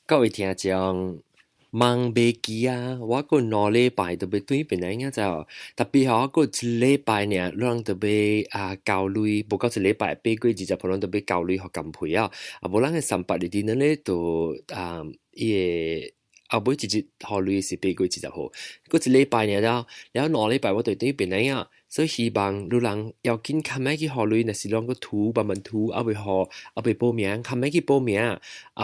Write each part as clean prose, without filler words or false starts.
各位聽眾，忙未記啊！我個兩禮拜都要對邊個就特別係我個一禮拜呢，讓特別交類，無夠一禮拜8個20%，特別交類學減配啊！無人嘅300里啲呢都伊個後尾直接學類是8個20%，個一禮拜呢了兩禮拜我對邊個啊！所以希望有人要緊看咩去學類，若是讓個圖慢慢圖，後尾學後尾報名，看咩去報名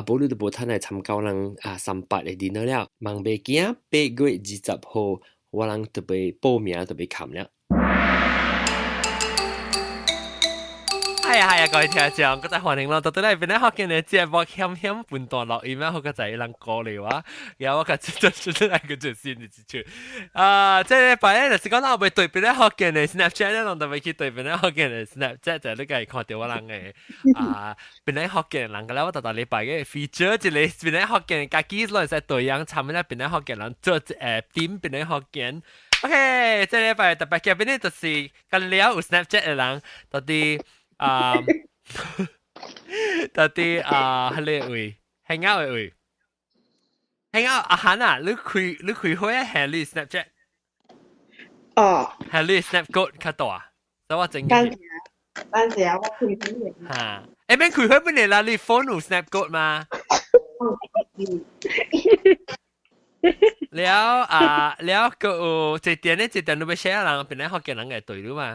無你都無通來參考人300嘅電腦了，忙袂記8月20號，我人特別報名特別看了。係啊，各位聽眾，嗰陣歡迎咯，到底嚟邊咧學嘅呢？節目險半段落，而家好個仔人過嚟話，然後我個真係個最先嘅之處。即係拜咧，就是講我哋對邊咧學嘅呢 Snapchat 咧，我特別去對邊咧學嘅呢 Snapchat 就係呢個係看到我人嘅邊咧學嘅人嘅啦，我特禮拜嘅 feature 就你邊咧學嘅家己攞嚟對樣，參與咧邊咧學嘅人做點邊咧學嘅。OK， 即係禮拜特別嘅邊咧就是近了有 Snapchat 嘅人，到底。到底係你位 hang out 嘅位 hang out 阿涵啊，你開會係你 Snapchat 哦，係你 Snapchat 較多啊？所以我整當時我開會嘅嚇，誒咩開會本嚟啦？你 phone 有 Snapchat 嗎？แล้วก็เจเตียนเนี่ยเจเตียนดูไปแชร์หลังเป็นนักฮอกเกนหลังไงตุ๋ยรู้มา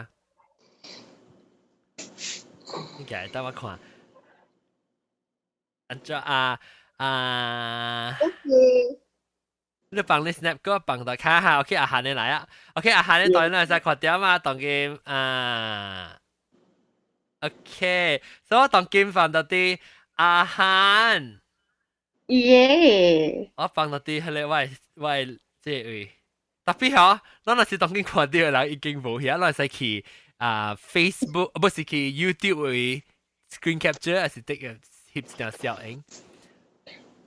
นี่แกแต่ว่า看อันจะ你放你 snap ก็放到卡哈 OK อาหาร你來啊 OK อาหาร你當然係在看點嘛當 game OK 所以我當 game 放到啲อาหาร我放到啲係你喂即係特別嗬我那時當 game 看到人已經冇嘢，我係去Facebook 不是去 YouTube 會 screen capture 還是得個翕一條小影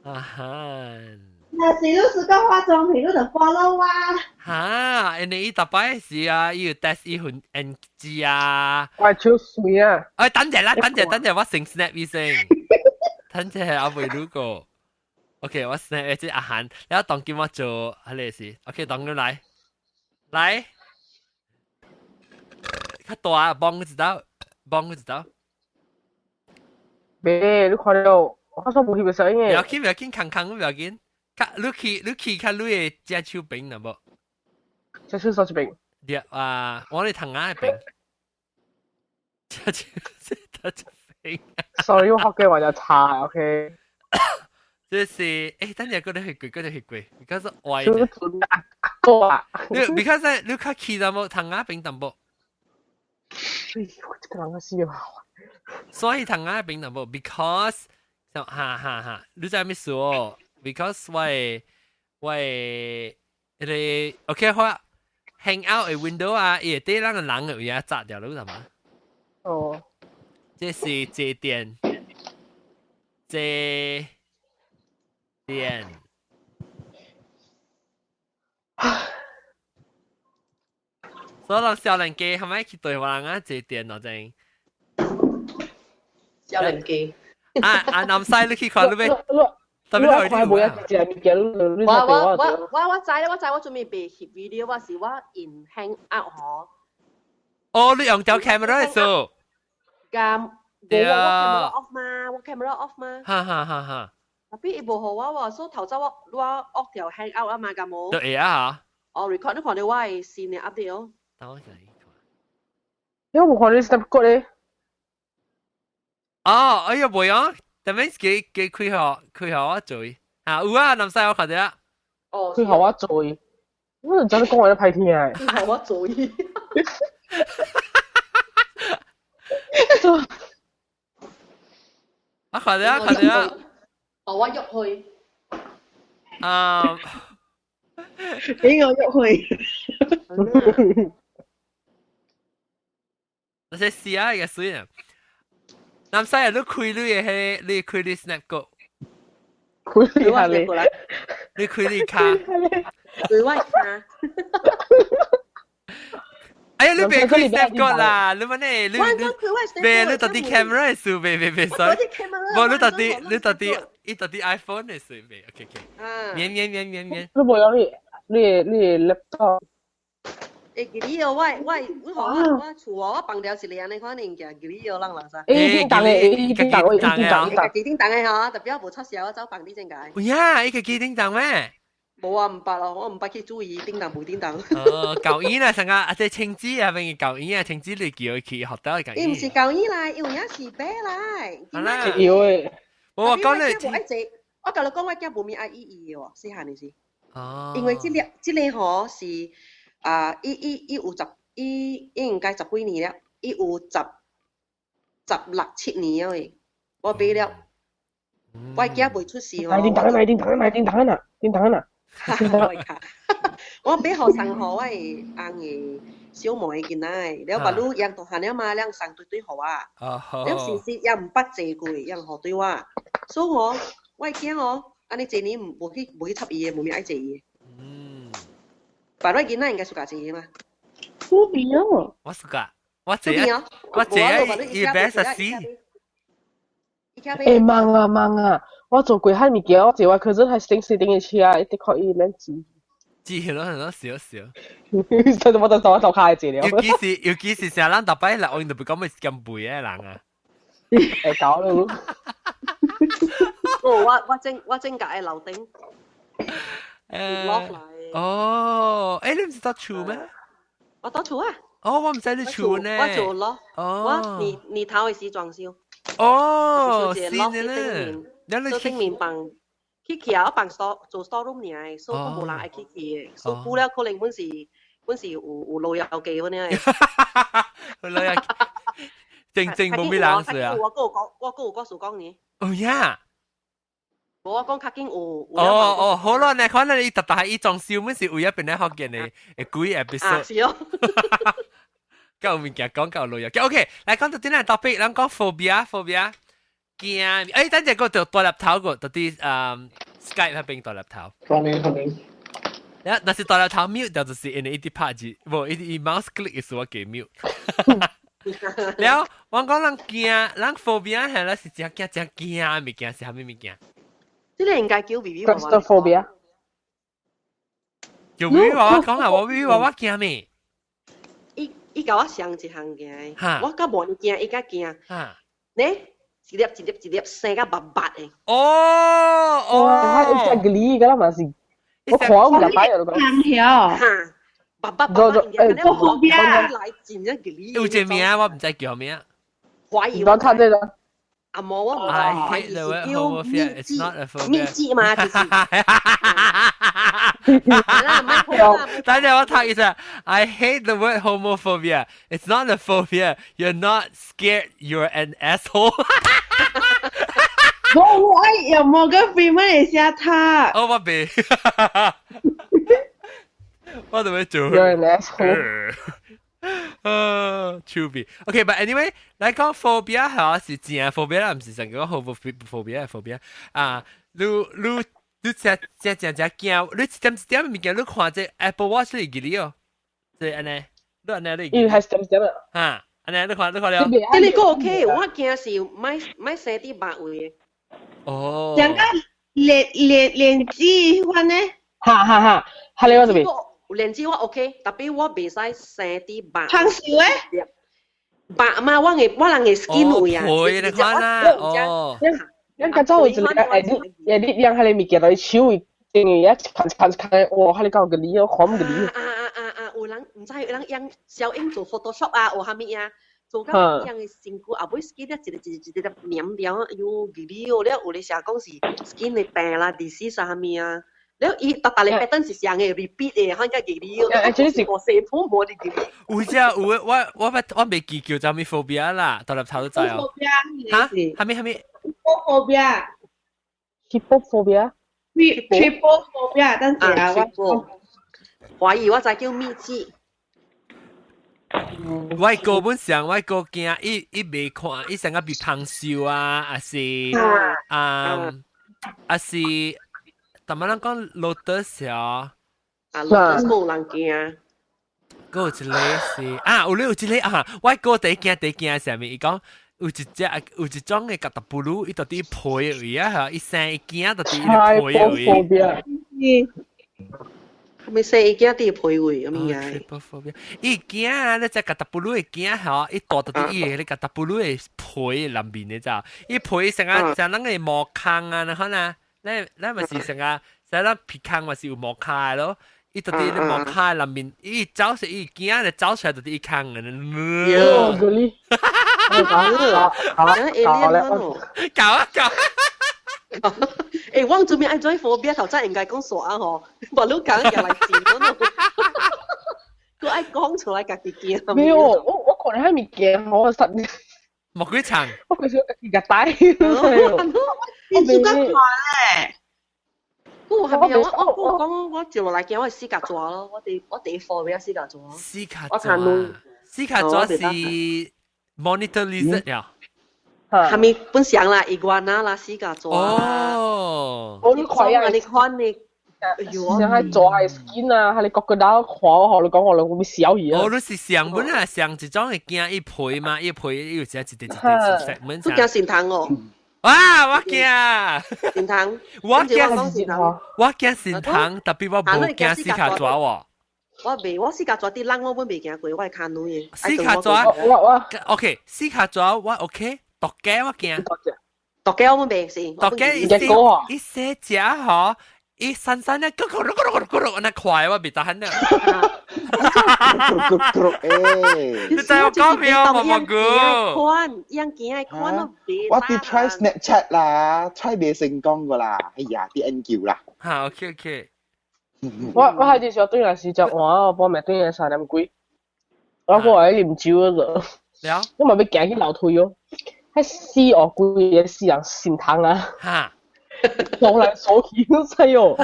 อาหาร那時都是個化妝品，都得 follow 嚇，人哋依特擺是要 test 依份 NG 我超水啊！等陣啦，等陣，我先 snap 一聲，等陣我未錄過。OK， 我 snap 即阿涵，你要當叫我做係你事。OK， 當佢嚟，較大幫佢知道。別，你看到我所冇翕嘅相嘅。不要緊，康不要緊。你去看你嘅隻手柄啦冇？隻手手柄。我哋藤牙嘅柄。隻手柄。Sorry， 我學嘅話就差 ，OK。就是等陣嗰啲血櫃，because 歪嘅。阿哥啊，because 你較起淡冇藤牙柄淡冇。這個人嘅笑。所以藤牙柄淡冇 ，because 你知咩事哦 ？because 你 OK 好 hang out 嘅 window 也得讓人嘅嘢炸掉了，係嘛？哦，這是節電。所以人少年家係咪去對話人節電咯？真少年家南西你去看你咩？特別你看冇一隻物件，你我準備拍 video， 我是我 in hang out 嗬。哦，你用條 camera 嚟做？咁我 camera off 嘛。哈。特別一部好喎，所以頭先我 off 條 hang out 啊嘛，咁冇。對啊嚇。record 你看到我係線嘅 update 哦。等我睇。因為我看你 Snapchat 咧。哎呀，冇啊！但係佢開我做有啊，南西我看到啦。哦，佢學我做，我就真係講我一批天啊！佢學我做。我看到啦。我喐去。俾我喐去。那些試下嘅水啊！南西人都開你開你 snap 個，開你下你，你開你卡，對我卡。哎呀，你别开 Snapchat 啦，你乜呢？你你到底 camera 係數別所以，冇你到底 iPhone 係數別，OK OK，免，你冇有你 laptop，幾啲我厝我放掉一個安尼款物件，幾啲人啦啥？一定檔，幾點檔嘅嚇，特別冇出事我走放啲正解。喂呀，呢個幾叮當咩？冇啊，唔捌咯，我唔捌去注意叮當冇叮當。哦，舊衣啦，成個即係青枝啊，邊個舊衣啊？青枝你叫佢去學到舊衣。伊唔是舊衣啦，有影是白啦。係啦，有誒。我講你，我甲你講，我驚冇咩愛意義嘅喎，細漢嘅時。哦。因為這個嗬是伊應該10幾年了，伊有16、17年嘅，我買了。我驚未出事哦。買叮當啊！我俾學生學我係啱嘅小妹見來，了把路讓同行了嘛，讓上對學啊，了時時也唔捌借過，讓學對話，所以我係驚安尼這年冇去插伊嘅，冇咩愛借伊。把我見來應該暑假借嘛？好邊啊！我暑假，我借伊別實施。誒忙啊！我做過閪物件，我做我可是係醒定嘅車啊，一啲可以兩字。字係咯少。所以我就開字了。尤其是成人特別嚟，我特別講咪咁背嘅人啊。誒搞咯。我正解樓頂。哦，誒你唔知道厝咩？我到厝啊。哦，我唔知你厝呢。我做咯。哦。你頭嘅時裝修。哦，是呢。做頂面幫去我幫做 storeroom 爾，所以我無人愛去嘅，所以估了可能本是有老友記嗰啲。老友正冇咩人事啊！我有告訴講你。哦呀！我講較緊有。哦，好啦，你可能你特係伊裝修本是為咗邊咧學嘅呢？幾 episode？是咯。夠物件講夠老友記。OK，嚟講到啲咩 topic？咱講 phobia。驚！誒，等陣個就大粒頭個，到啲Skype 喺邊大粒頭。講明。那是大粒頭 mute 掉就是因為一啲拍字，冇一啲 mouse click 是我嘅 mute。了，我講人驚，人 phobia 係啦，是真驚物件是蝦米物件？呢個應該叫 BB 娃娃。Claustrophobia。叫 BB 娃娃講啊，我 BB 娃娃驚咩？伊甲我上一項嘅，我甲無你驚，伊甲驚。呢？一粒生甲白白嘅。哦，係一隻梨㗎啦嘛是，我看我唔入擺入度。長條。白白嘅，我後邊來剪一個梨。有隻名我唔知叫咩。懷疑。你睇呢個？啊冇我I hate the word homophobia. It's not a phobia. 面積嘛，就是。等陣我睇一下。I hate the word homophobia. It's not a phobia. You're not scared. You're an asshole. 我有冇個 friend 嚟下他？哦，我俾。我做咩做 ？You're an asshole. 超別 OK，but anyway，嚟講 phobia 係是真 phobia 啦，唔是成個 homophobia phobia 啊，你只驚，你點物件，你看隻 Apple Watch 嚟嘅哩哦，即係安尼，你安尼嚟。伊係點啊？嚇，安尼你看了。呢個 OK，我驚是買生啲白位。哦。兩個連枝款呢？哈，係你嗰邊？連枝我 OK，特別我袂使生啲白。長少誒？白嘛，我人嘅 skin 位啊。配你看啦，哦。因較早會就你讓下你物件來手會，因為一看，哇！下你講個梨，我看唔個梨。有人唔知有人用小英做 Photoshop 啊，有蝦米啊？做到樣嘅身軀，後尾 skin 咧一粒黏掉，有梨哦，了有你成日講是 skin 嘅病啦 ，disease 蝦米啊？แล้วอีตาเลยเป็นสิ่งอย่างเงี้ย repeat เองเขาจะกี่ดีactually 是我寫鋪冇啲幾ดี有啫我未記叫做咩 phobia 啦大粒頭都知哦嚇係咪 Hippophobia Trypophobia 等陣啊我懷疑我就叫咩字我個本上我個驚一未看一成個被胖燒啊還是還是但係人講 lotus 啊，lotus 冇人驚。嗰有一個是啊，有一個啊，我個第一件上面伊講有一種嘅甲特布魯，伊到底配位啊，嚇，伊生一件到底伊配位。咪生一件啲配位咁樣。伊件啊，你只甲特布魯嘅件嚇，伊大到底伊個甲特布魯嘅配內面你知？伊配成啊，成人嘅毛坑啊，可能你咪是成啊，成日皮坑咪是有毛坑咯。伊到底你毛坑內面，伊走出伊件你走出來到底伊坑嘅。喲，嗰啲，搞。誒，我做咩愛做 phobia 頭真應該講傻啊嗬，無你講又嚟賤嗰度，佢愛講出來家己驚。沒有，我可能係物件，我實莫幾長。我佢想家己個帶。你做得快咧？我係咪我接落嚟見我係私家抓咯，我哋 phobia 私家抓。私家抓是 monitor lizard 呀。係咪本上啦？iguana 啦，私家抓。哦。我你看呀，你看你，像係抓係 skin 啊，係你個刀看我，你講我會小魚啊。我都是上本啊，上一種嘅驚一倍嘛，一倍有時一segment。都驚善堂哦。哇！我驚善堂，我驚善堂，特別我冇驚私家抓喎。我私家抓啲人我本未驚過，我係看女嘅。私家抓，OK，私家抓我 OK。獨雞我驚，獨雞我冇病先。獨雞一些隻嗬，一散散咧，咕那快我別得閒啦。你知我講咩啊？冇估。看，樣見係看到別。我哋 try Snapchat 啦 ，try 未成功噶啦，哎呀，啲 N 叫啦。嚇 ，OK。我係啲時候對人時就我幫咪對人3點幾，我過嚟啉酒嗰個，我咪要行去樓梯咯。喺死我鬼嘅死人心疼啊！嚇，走嚟走去都使哦。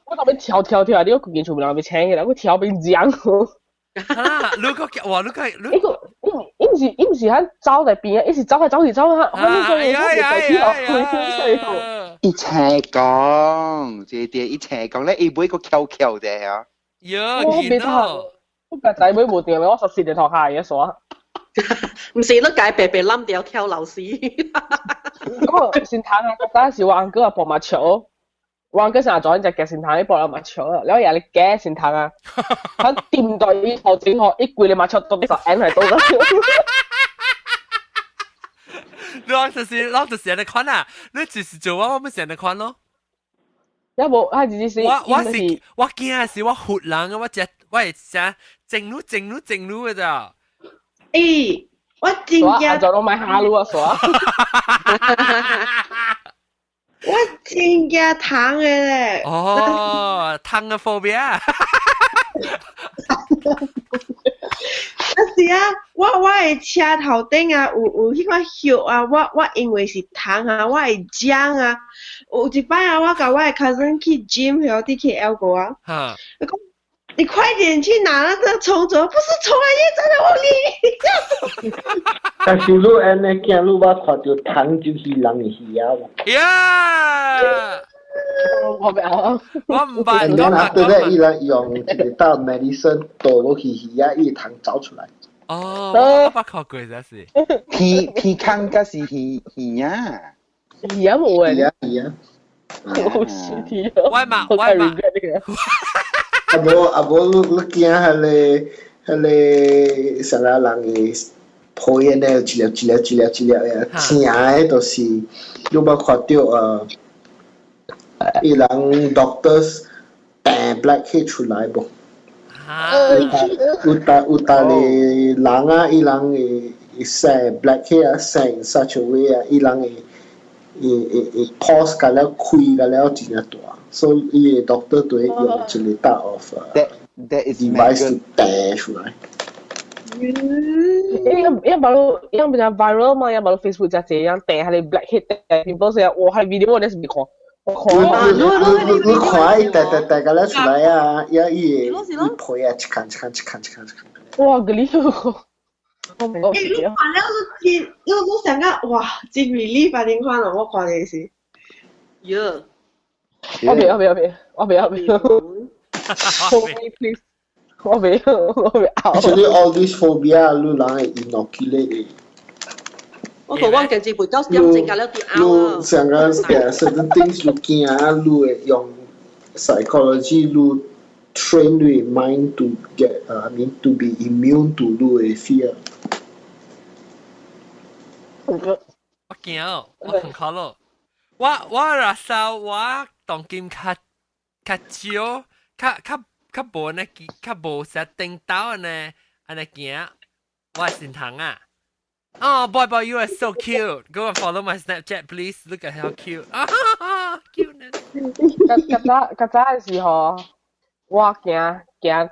我特別跳，你個件全部人被請起來，我跳變樣。嚇，你個哇，你個，伊唔是喺走喺邊啊，伊是走下。一齊講，姐姐一齊講咧，伊每個翹嘅啊。我見到。我個仔妹冇掂，我14年學下嘢耍。唔是都解白冧掉跳樓市。咁啊，先睇下，嗰陣時我阿哥啊搏麻雀，我阿哥成日做緊隻嘅先睇，搏下麻雀啊，你日你嘅先睇啊，喺掂到呢頭整學，一攰你麻雀到10 N 係到啦。我就是成日看啊，你就是做我咪成日看咯。有冇係自己先？我驚是我活人啊，我係成正路嘅咋。誒，我真嘅就攞買下路啊，傻！我真嘅糖嘅咧。哦，糖嘅 phobia。是啊，我係車頭頂啊，有迄個血啊，我因為是糖啊，我係漿啊。有一擺啊，我甲我的 cousin 去 gym 去啲 KL 過啊。哈。你快點去拿那個蟲子，不是蟲啊，也真的往裡。但是路安尼行路，我看到糖就是人的魚啊。呀！我唔啊，我唔白。然後對咧，伊人用一個到 medicine 倒落去魚啊，伊糖找出來。哦，我捌看過，真是。皮康嗰是魚啊。魚啊冇誒。魚啊。好笑啲啊！我嘛。阿無你見迄個啥啦人嘅抱怨咧，一粒呀，正嘅就是，你捌看到伊人 doctors 病 blackhead 出來無？有搭個人啊，伊人會生 blackhead 啊，生 such a way 啊，伊人會 pause 甲了開甲了真大。所以伊個 doctor 都會用一個大 of device 去帶出來。yang benar viral mah yang baru Facebook saja yang teh hari blackhead people saya wah hari video ada sebiji kau. 你看伊帶個了出來啊，伊配啊，一看。哇，geli tu. 你看了都想個哇，真 relief 啊！你看咯，我看嘅是。喲。我別。Hold me please. 我未拗。Actually, all these phobia 你人會 inoculate 的。我講我近次陪到點正㗎了啲拗啊。想講 certain things 你驚啊，你會用 psychology 你 train 你 mind to get I mean to be immune to 你嘅 fear。我驚，我很考慮。我拉手我當劍較少，較無呢，較無實定到呢，安尼行，我心疼啊。Oh, boy, you are so cute. Go and follow my Snapchat, please. Look at how cute. Cuteness. 較早嘅時候，我行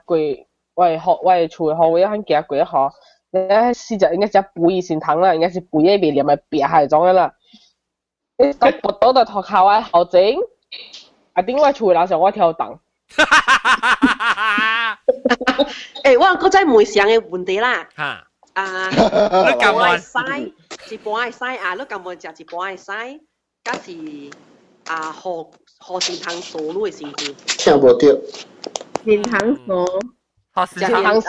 過，我嘅厝嘅後尾行行過一下，你試就應該只背先疼啦，應該是背嘅面連埋別係種嘅啦。你到不到就學校嘅校整，啊點解厝嘅樓上我跳凳？誒，我嗰陣唔想嘅問題啦。嚇！啊，你咁話西，一半係西啊，你咁樣食一半係西，假是啊，何善堂數你嘅身軀。聽無到。天堂所，善堂數，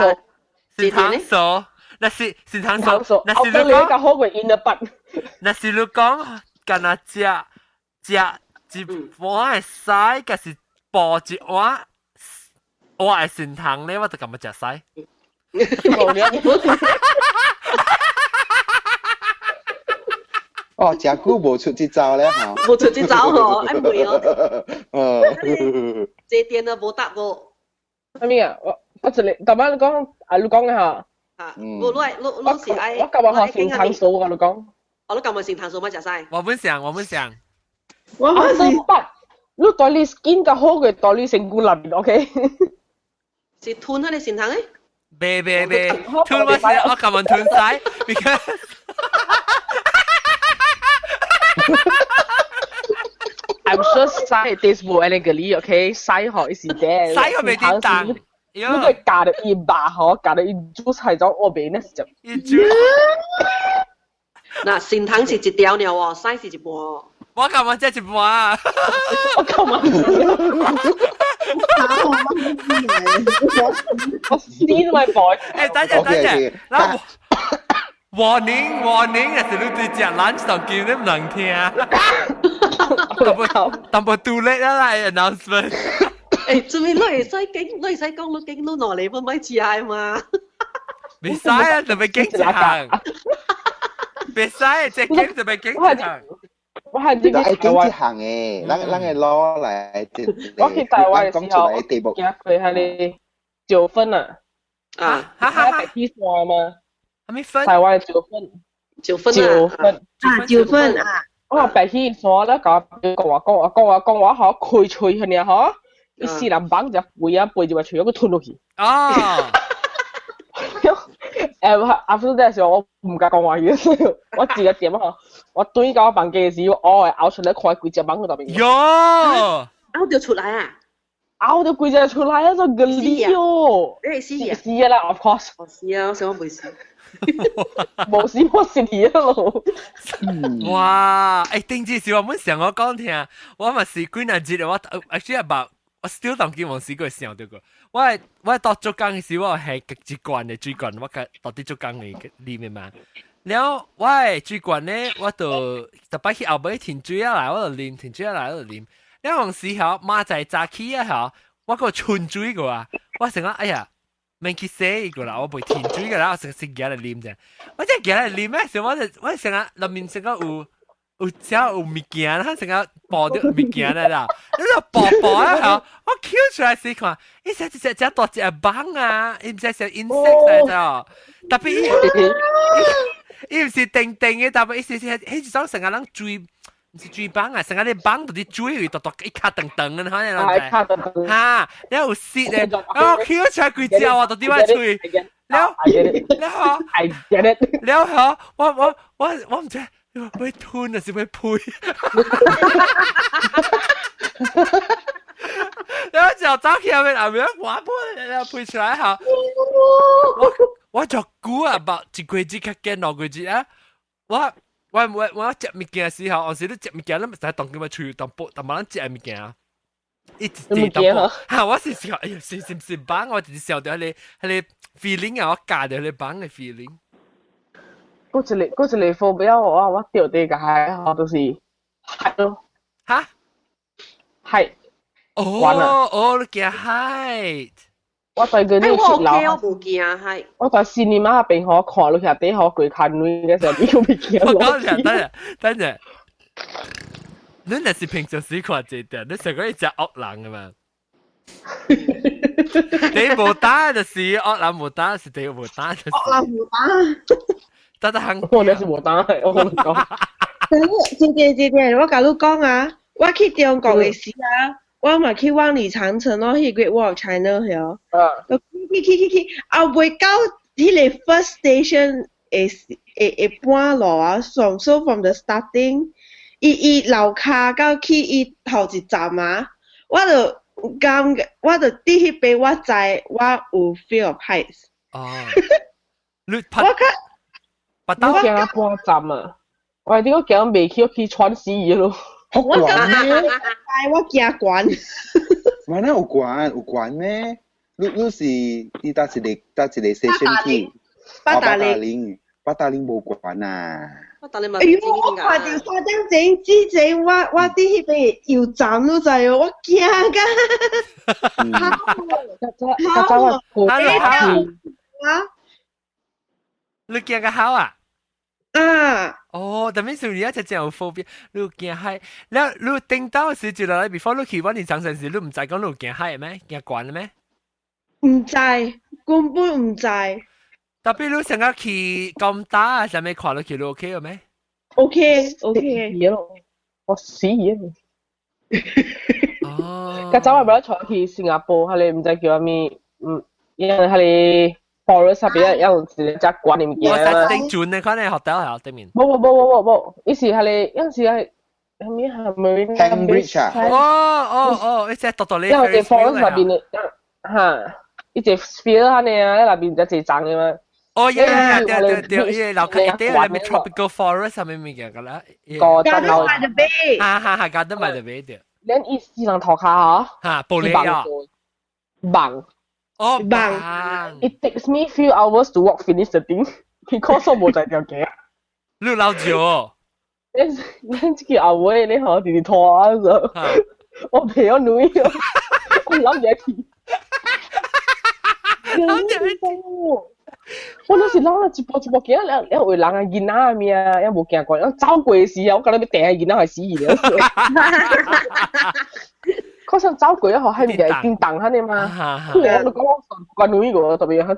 善堂數，那是善堂數，那是你講好過 in the butt，那是你講干那食一碗係西，假是煲一碗係善堂咧，我就咁樣食西。哦，食久無出這招咧嚇。無出這招嗬，安袂哦。這點都無答我。阿咪啊，我一你特班你講啊，你講嘅嚇。啊，你是愛。我今日學善堂數啊，你講。哦，你今日善堂數乜食晒？我分享。我係你對你 skin 較好嘅，對你成個人 ，OK？是吞喺你善堂咧？別，吞乜事？我咁樣吞晒 ，because I'm sure 曬 this will elegantly OK 曬學是嘅，曬學未點當？如果加得一把嗬，加得一株菜咗我俾呢就。嗱，善堂是一條鳥喎，西是一半喎。我咁樣即係一半啊！我咁我先咪 boy。誒，等陣，嗱，warning，係你對隻 lunch 當叫你唔能聽。淡薄 too late 啦，announcement。誒，做咩你會使講你經到哪裡分咪似係嘛？未使啊，就咪經常行。未使，隻經就咪經常行。我係自己係經濟行嘅，咱係攞嚟，我去台灣嘅時候，地步，佢係你9分啊，白皮酸嘛，係咪分？台灣9分9分啊，我白皮酸咧講話嚇，開吹佢呢嚇，你試人綁隻背啊，背就話除咗個吞落去。哦。after that 時候我唔敢講話語，我自己點啊？我對嗰個房機嘅時候，我係咬出嚟看幾隻蚊喺度邊。喲！咬到出嚟啊！咬到幾隻出嚟啊！就個哩喲！你係試啊？試啦 ，of course。我試啊，我想我冇試。冇試我試啲咯。哇！誒，定之時我冇想我講聽，我咪是幾日節我 actually about 我 still 當見我試過想到個。我到做工嘅時候，我係極慣嘅最慣，我嘅到底做工嘅裡面嘛。然後我係最慣咧，我就特別去後尾停水啊來，我就啉，停水啊來，我就啉。然後時候馬仔早起啊嚇，我個春水個啊，我成個哎呀，免去洗個啦，我袂停水個啦，我成個食嘢嚟啉啫。我真係嘢嚟啉咩？時我成個裡面成個有物件，佢成個爆啲物件啦，你就爆啊嚇！我翹出來試看，伊隻大隻蠓啊，伊唔係隻 insect 嚟啫，特別伊唔是定嘅，特別伊是迄種成個人追，唔是追蠓啊，成個啲蠓到啲追佢，獨一卡噔噔嘅，可能係嚇，你有蝕咧，我翹出來幾隻啊，到底乜吹？แล้ว我唔知。會吞還是會配？然後就走去後面滑盤，然後配出來後，我就估啊，把一季節較驚兩季節啊，我食物件嘅時候，有時你食物件，你唔使當佢咪吹當冇人食物件啊。一直地到嚇，我是笑，哎呀，是幫我直笑到你 feeling 啊，我加到你幫嘅 feeling。嗰一個科比較我掉地嘅係，我都是係咯。嚇？係。哦，你驚係？我對佢呢我 OK， 我冇驚係。我在cinema 邊可看落去底可佢看女嘅時候，你有冇驚？我等陣。你那是平常時看這點，你成個一隻惡人㗎嘛？你冇打就是惡人冇打，是你冇打就是。惡人冇打。得行，我那是冇打，我冇講。這，我甲你講啊，我去中國嘅時啊，我嘛去萬里長城咯，去 Great Wall of China 係去，後尾到迄個 first station 會半路啊，so from the starting。伊樓骹到去伊頭一站啊，我就第迄邊我知我有 fear of heights。哦，我驚半站啊！我點解驚未去喘死伊咯？好懸咩？我驚懸。我那有懸咩？你是你搭一個 station 去？八達嶺冇懸啊！哎呦！我看到沙丁整之前，我伫迄邊油站都知哦，我驚㗎。你驚個好啊？啊！哦，但係你一直有 phobia， 你驚海，你聽到時就來 before 你去萬里長城時，你唔知講你驚海咩？驚慣咩？唔知，根本唔知。特別你成日去咁大啊，上面看落去都 OK 嘅咩 ？OK， 嘢咯，我死嘢。哦。今朝我咪坐去新加坡，係你唔知叫咩？因為係你 forest 入邊有陣時只關你唔見啊。我定轉你可能學到係對面。冇，於是係你有陣時係咩係 Marine Cambridge 啊？哦，一隻讀到你。因為隻 forest 入邊嚇，一隻 sphere 係你啊，喺入邊就一張嘅嘛。哦，對，樓下一啲係咪 tropical forest 係咪咩嘅啦？Garden by the Bay。嚇，Garden by the Bay 啲。你意思能托下嗬？嚇，玻璃啊。棒。哦，棒。It takes me few hours to walk finish the thing because 我冇在條街。你老久。你這個後尾你學弟拖啊就，我陪我女啊，我諗住去。我那時諗啊，一步見啊，你會人啊囡仔啊咩啊，又冇見過，我走過嘅時候，我覺得要掟囡仔係死嘢了。嗰陣走過一學係咪係電燈下呢嘛？我講我女個特別。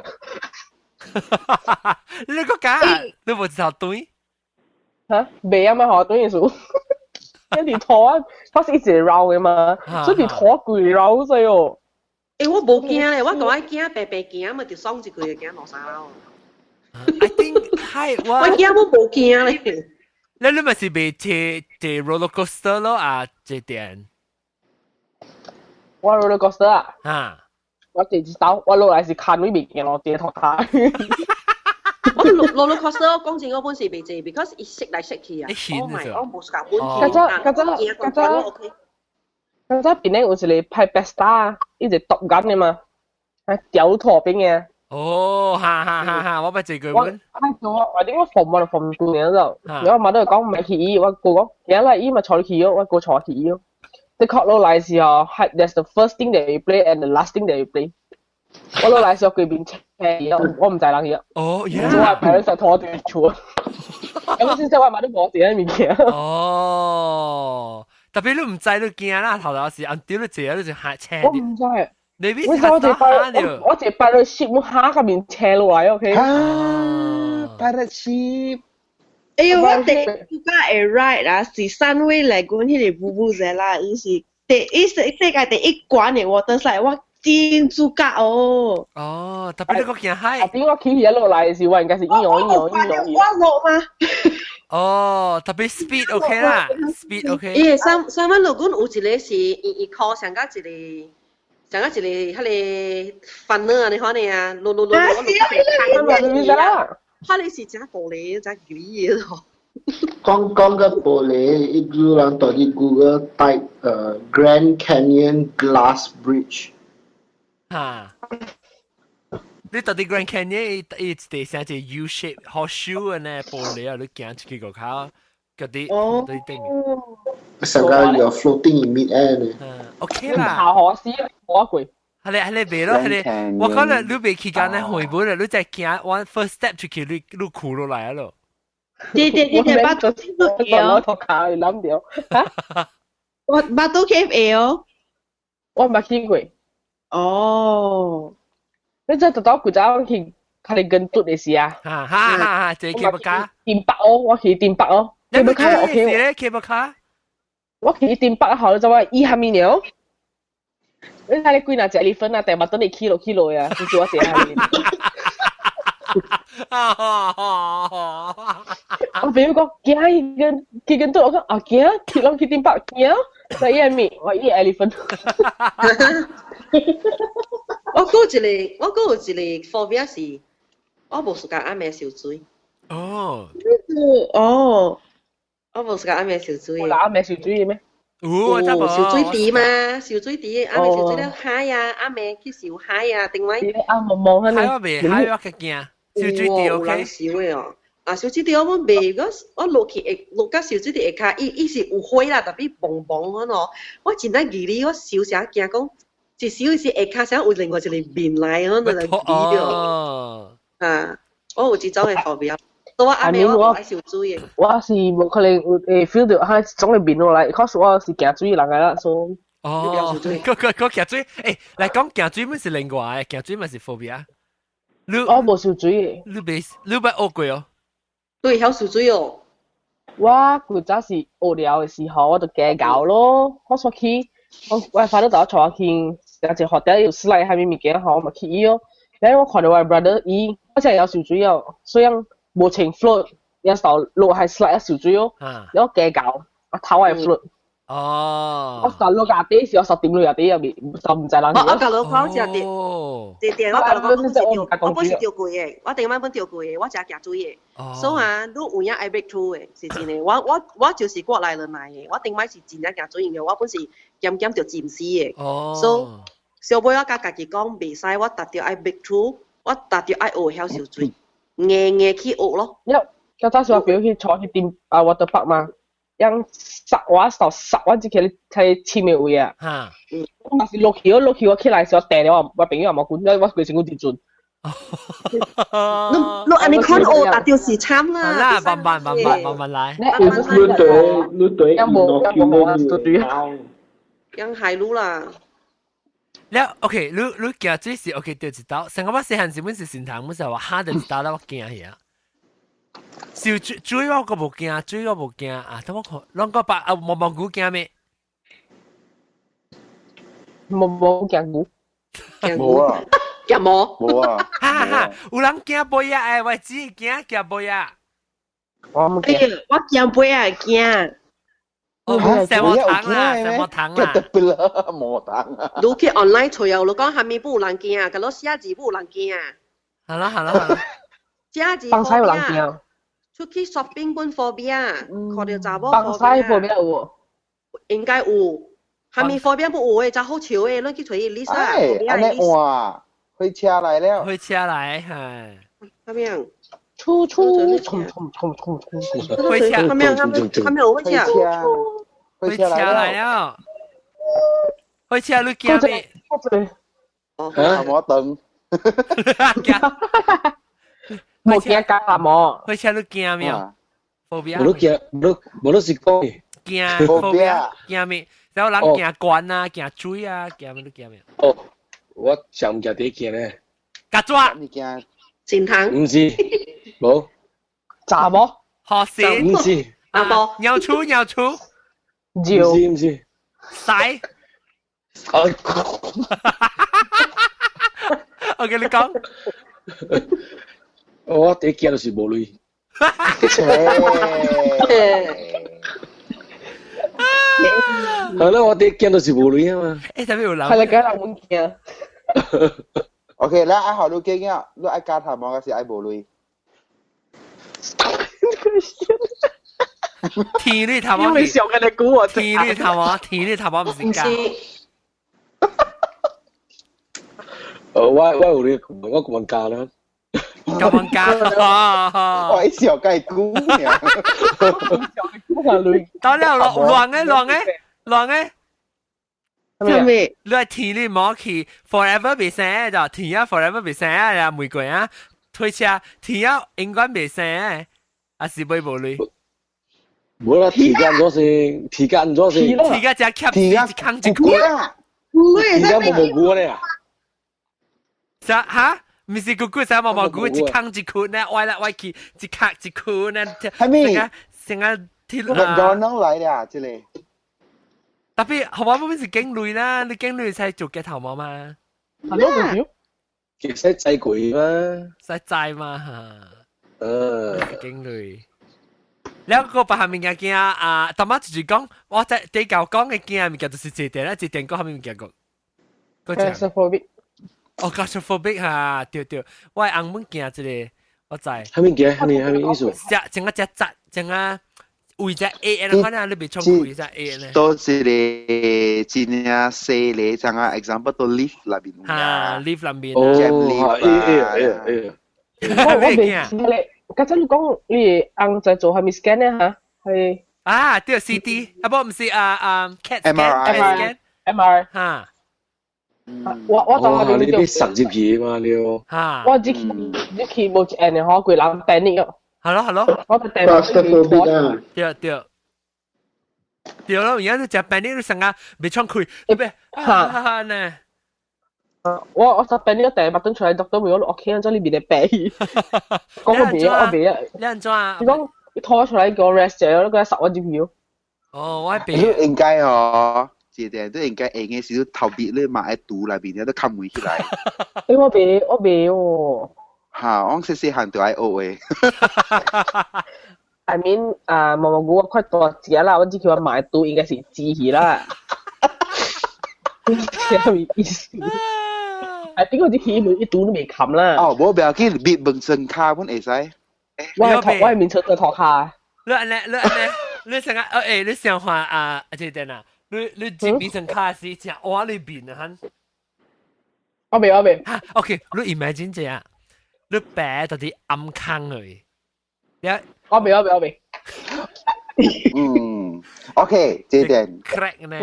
你個假？你冇知道對？嚇，未啊嘛，學對嘅數。一條拖啊，嗰時一直繞嘅嘛，所以條拖攰繞曬哦。我冇驚咧，我講我驚白驚咪就爽一句就驚落山咯。I think 係我驚我冇驚咧。你咪是被坐 roller coaster 咯啊？這點。我 roller coaster 啊？啊！我直接走，我落嚟是看呢邊嘅咯，跌托下。我roller coaster 我講真我本是未坐 ，because 一識嚟識去啊。Oh my， 我冇夾本去。嗰陣邊咧有一個拍 Besta， 一直獨緊嘅嘛，係掉拖邊嘅。哦，哈，我咪這句本。我點解放2年就，然後媽都講唔係去，我講，而家依咪坐去咯，我過坐去咯。的確落嚟時候係 that's the first thing that you play and the last thing that you play。我落嚟時候佢邊車嘢，我唔制冷嘢。哦，我係排喺拖住坐。咁先至我媽都冇點喺面嘅。哦。特別你唔知你驚啦，頭時按屌你坐你就嚇車。我唔知。你邊我只擺到 ship 我下嗰邊車落嚟 ，OK？ 擺到 ship。哎呦，我第一個會 ride 啊，是三位嚟講迄個布布仔啦，伊是世界第一關嘅 water slide， 我真注格哦。哦，特別你個驚海。特別我企起落嚟時，我應該是我落嘛。哦，特別 speed OK 啦 ，speed OK。三蚊路館有一個是一箍上加一個，迄個粉啊，你看你啊，落。係啦。哈！你是真玻璃，真幾嘢咯。講個玻璃，一路人到啲 Google type Grand Canyon Glass Bridge。嚇。你到底 Grand Canyon 一地上隻 U shape horseshoe 呢玻璃啊，你行出去個口，嗰啲對頂。成個有 floating in mid air 呢。OK 啦。下河時我一句。係你未咯？係你，我講你未期間咧回本咧，你就行 one first step 出去，你酷落嚟啊咯。啲巴都 L， 頭卡你諗掉嚇？我巴都 KFL， 我冇見過。哦，你真係到古早去睇你跟嘟嘅事啊？哈，這 cable car。電北哦，我去電北哦。cable car OK 咧 ，cable car。我去電北後就話伊下面了。你睇你幾嗱隻離婚啊？但係等你 kilo 呀，你做我隻下面。我俾佢講，驚佢跟到我講啊驚，佢諗佢點白驚，就伊面我伊 elephant。我嗰有一個 phobia 是，我無時間暗暝游水。哦，我無時間暗暝游水。我暗暝游水咩？游水池嘛，游水池，暗暝游水了海啊，暗暝去游海啊，定位。暗望下海我未，海我嘅驚。游水池 OK。游嘅哦，游水池我未，我落去落到游水池下骹，伊是有火啦，特別梆梆咯。我真係記哩，我小時驚講，至少伊是下骹上有另外一個面來，我就記到。啊，我有一種嘅後邊，到我暗暝我愛游水嘅。我是冇可能feel 到佢總係變落嚟 ，cause 我是驚水人嚟啦，所以。哦，個驚水，誒，嚟講驚水咪是另外嘅，驚水咪是 phobia。我冇游水嘅，你未學過哦？對，曉游水哦。我古早是學了嘅時候，我就驚搞咯。我所去，我反正就坐去，有隻學弟要 slide 下面物件，我咪去伊咯。然後我看到我 brother 伊，我真係有游水哦，雖然冇情 float，有時候落係 slide 游水哦，有驚搞，我頭係 float。哦，我隔落架底時，我10點落架底入面，就唔知啦。我隔落跑只跌，我本是釣過嘅，我頂晚本釣過嘅，我只夾水嘅。所以啊，你有影愛 break through 嘅，是真嘅。我就是過來人來嘅，我頂晚是真正夾水嘅，我本是減就潛死嘅。所以小妹我甲家己講，袂使我達到愛 break through，我達到愛學曉游水，硬去學咯。有陣時我表去坐去電water park 嘛。yang 10วัน之前睇前面位啊，但是落去我起來時候訂了我朋友話冇管，因為我佢成個跌轉。你安尼看我達到是慘啦。好啦，慢慢來。你對，有冇對？ยังหายรู้ล่ะแล้วโอเครู้แกจุ้ยสิโอเคเดี๋ยวจิตเอาสังกัดเสียหันสิมันสิสินทางมันจะว่าหาเดี๋ยวจิตเอาแล้วว่าแกเหี้ยสิจุ้ยว่าก็บอกแกจุ้ยว่าบอกแกแต่ว่าเขาลองก็ปะมองกูแกไหม冇夾股，冇啊，夾冇冇啊，哈，有人驚杯啊！誒，我知驚杯啊！我冇夾，我驚杯啊驚！哦，什麼糖啦？什麼糖啦？特別啦，冇糖啊！你去 online 除有，你講下面不有人驚，佢攞寫字不有人驚。好啦，寫字放曬有人驚，出去 shopping 本 phobia，看到查某放曬phobia有，應該有。下面 phobia 不有誒，就好潮誒，你去隨 list 啊。安尼換，開車來了。開車來，係。咁樣。衝，開車。咁樣開車。開車來了。開車你驚咩？哦，冇等。冇驚幹冇？開車你驚咩？phobia。冇得食講嘅。驚 phobia，驚咩？有人驚關啊，驚水啊，驚咩都驚咩？哦，我上唔驚啲驚咧。曱甴。你驚？前堂。唔是，冇。炸冇？河線。唔是。阿波。鳥鼠。唔是。屎。我跟你講。我第一驚就是無類。係咯，我第一驚就是無類啊嘛。誒，特別有人。係你梗係冇驚。OK，แล้วไอ้หอดูเก่งอ่ะดูไอ้การถามมองกันสิไอ้โบลุย天你頭毛因為上嘅你估我天你頭毛，天你頭毛唔是假。我有你，我講價啦。咁樣假，我一小概估呀。當然亂嘅，你係天你冇去 forever 未生就天啊 forever 未生啊，玫瑰啊，推車天啊永遠未生，啊是未無類。冇啦，時間咗先，時間咗先，而家只 cap 一坑一箍，而家冇估咧啊！嚇？唔是姑姑啥毛毛菇，一坑一箍呢，歪來歪去，一殼一箍呢，係咪？成個鐵McDonald 來的啊，這裡。特別頭毛本是經類啦，你經類才做嘅頭毛嘛。係咯，其實制貴嘛，實在嘛嚇。經類。แล้วก็ไปหามิงกันกินตอนมาจู่ๆ講，我在地球講嘅กิน物件就是這點啦，這點講係咪物件講？嗰隻。哦 ，claustrophobic 嚇，對，我係紅本件之類，我知。係咪嘅？係咪意思？整個隻扎，整個為隻 A N 可能你別衝為隻 A N 都是你今年寫你像啊 example 都 leaf 那邊啊 leaf 那邊我未家陣你講你紅在做係咪 scan 咧嚇？係啊，對 CT 啊，不唔是CAT scan，MR 嚇。我當我哋啲實接片嘛，你嚇。我只期冇誒你可佢諗 panic 啊。係咯，我哋panic。對咯，而家你隻 panic 你成日未衝佢，嚇呢？我就 panic 第一麥登出嚟讀到冇，我屋企人喺呢邊嘅病。講個病我病啊！你人做啊？你講拖出嚟叫我 rest 咗，嗰10蚊紙票。哦，我病。都應該哦。這點都應該應該是頭別咧買喺肚裏邊，都冚唔起來。我未喎。嚇，我細行到喺屋誒。I mean 毛毛菇快多隻啦，我只叫我買肚應該是雞魚啦。什麼意思？係點解啲魚每一肚都未冚啦？哦，冇別嘅，別本身卡本會使。我係面出個托卡。你成日你想話這點啊？你接變成卡士，只我裏邊啊，我未。嚇 ，OK， 你 imagine 這樣，你擺到啲暗坑嚟，我未。OK，這點。crack 呢？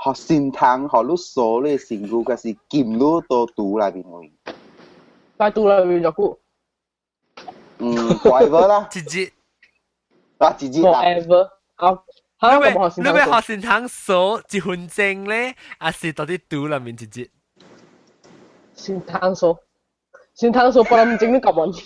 學先堂學你數你成個嘅是劍你到肚裏邊去。但肚裏邊就估。whatever 啦。直接。whatever。你咪學先堂數1分鐘咧，還是到啲肚裏面直接？先堂數8分鐘你咁問？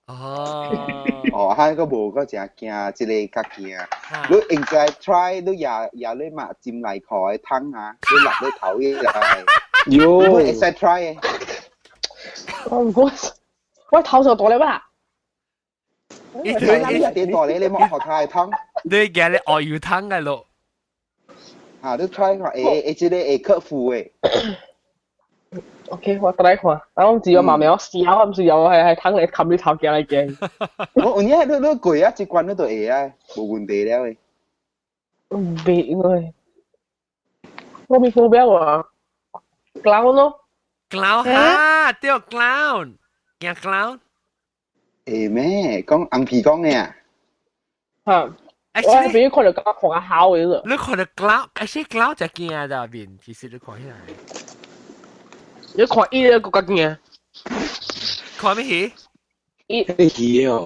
哦，喺個無個正驚，即係較驚。你應該 try，你也你嘛沾嚟開湯啊，你落你頭嘅嚟。你會使 try 嘅。我唔過，我頭上多你乜？你點多你冇學開湯？你嘅你外要湯嘅咯。嚇，你 try 下即係克服嘅。OK， 我try 看，我只有慢慢試下，唔是有係湯你冚你頭鏡嚟鏡。我而家你攰啊，一關都會啊，冇問題了嘅。我未放俾我 ，clown 咯。clown 嚇，對 clown，驚 clown。咩？講硬皮講嘅啊？嚇！我係俾佢哋講學下考嘅啫。你看到 clown，clown 就驚在邊，其實你看起來。你看伊個個驚。看咩戲？戲哦。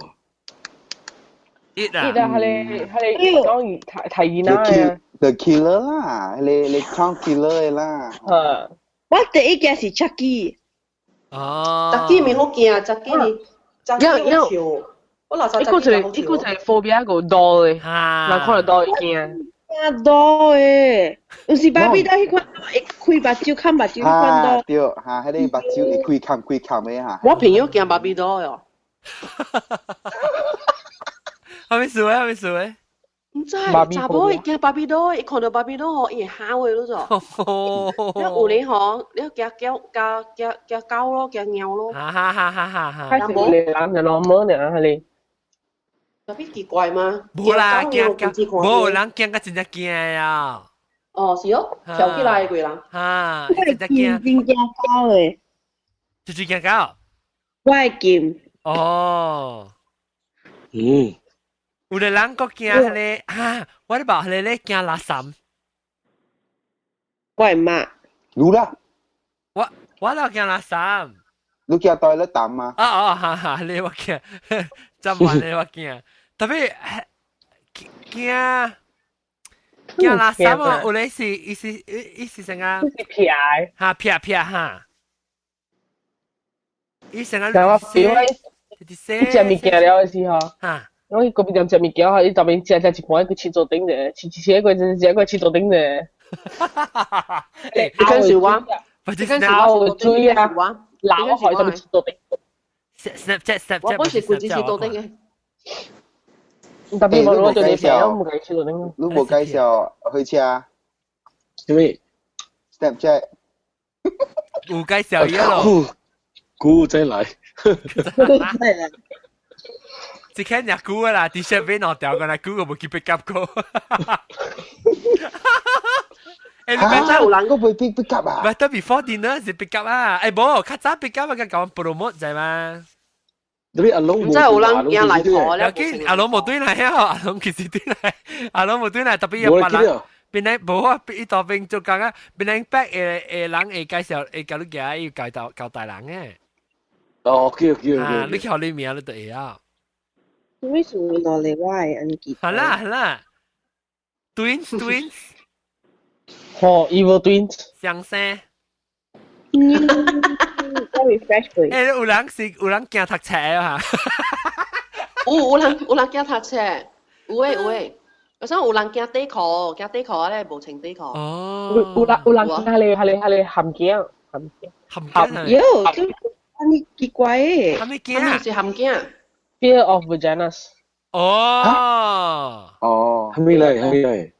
伊啊！伊係講提演啦。The Killer 啦，你 Count Killer 啦。我第一件是 Chucky。Chucky 咪好驚啊 ！Chucky 你。我老實呢個就係 phobia 個多嘅，嗱可能多驚。多嘅，有時芭比都迄款會開目睭看目睭看到。對，嚇，迄個目睭會開看嘅嚇。我朋友驚芭比多喲。係咪事誒？唔知，查甫會驚芭比多，一看到芭比多吼，伊會喊嘅咯咗。你有你吼，你驚狗咯，驚貓咯。開始你人就落門呢，係你。特別奇怪嘛？冇啦，驚驚，冇人驚個真正驚呀！哦，是哦，跳起來個人。嚇，真真驚，真驚高誒，就驚高。我係劍。有啲人個驚咧啊！我哋話你咧驚垃圾。我係媽。รู้ละ我都驚垃圾。รู้แกต่อยแล้วตามมา哈，你話驚，真話你話驚，特別驚垃圾啊！有咧是，伊是成個撇嚇撇嚇，伊成個但我 feel 你食物件了的時候，我去嗰邊食物件，伊特別食一半，佢切做頂嘅，切一個切做頂嘅。你講笑話，或者咬嘴啊，咬開特別切做頂。我本是顧住切到頂嘅。特別我做你平，我冇計切做頂。รู้冇介紹去車？因為 Snapchat 有介紹嘢咯。估再來。只看人估啦，啲車俾我掉過嚟，估個冇記 pick up 過。你真係有人個會 pick up 啊？唔係得 before dinner 是 pick up 啊？誒冇，較早 pick up 嘅講 promote 就係嘛。特別阿龍真係有人驚嚟坐咧。有見阿龍冇對嚟啊，阿龍其實對嚟，阿龍冇對嚟，特別有白人。邊啲冇啊？邊度邊做緊啊？邊啲 back 人會介紹教你嘅，要教大人嘅。OK，你叫你名你都會啊。為什麼攞嚟我係安吉？係啦 ，twins， 哦 ，evil twins， 相生。very fresh 佢。誒，有人驚讀冊啊嚇。有人驚讀冊，有誒。有時有人驚底褲咧無穿底褲。哦。有人驚係含鏡。喲，咁你奇怪誒。係咪驚？是含鏡。Fear of vaginas。哦。係咪嚟？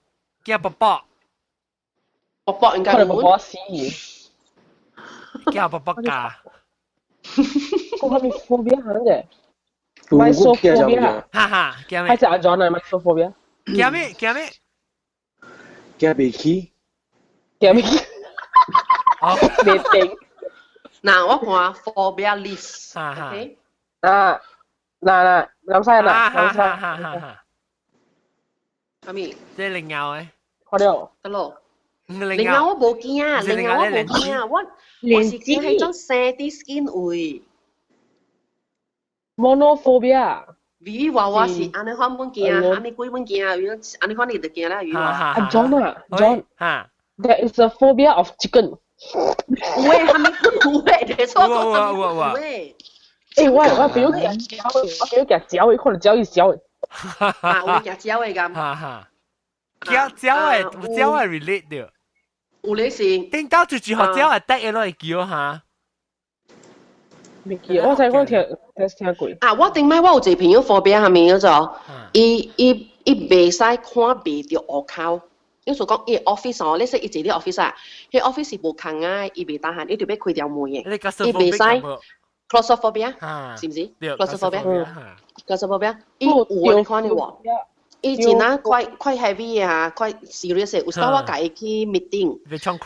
驚卜卜。卜卜應該可能卜卜死。驚卜卜㗎。我係咪 phobia 嘅？Mysophobia。哈，驚咩？係隻阿 John 係 mysophobia。驚咩？驚鼻氣。哦，你定。嗱，我看 phobia list。OK。嗱，諗晒啦，諗晒。係咪？即係靈咬誒。快啲。得咯。靈咬我冇驚啊！靈咬我冇驚啊！我是驚係種細啲 skin 位。Monophobia。魚娃娃是安尼看本驚啊，安尼幾本驚啊，安尼看你就驚啦，魚娃。John，there is a phobia of chicken。喂，係咪喂？你錯喂。誒，我表夾腳，可能腳一小。啊，我夾腳嘅咁。腳係 relate 掉。有你是。頂到最學腳係得嘅咯，係叫嚇。未記，我睇過聽過。啊，我頂擺我有一朋友 phobia 係咪嗰種？伊袂使看袂到戶口。因所講，伊 office 哦，你說伊坐啲 office 啊，迄 office 是無空啊，伊袂打閒，伊就要開條門嘅。伊袂使 claustrophobia，是唔是 ？claustrophobia，伊有你看你喎，伊真啊快 heavy 嘅嚇，快 serious 嘅。有時我甲伊去 meeting，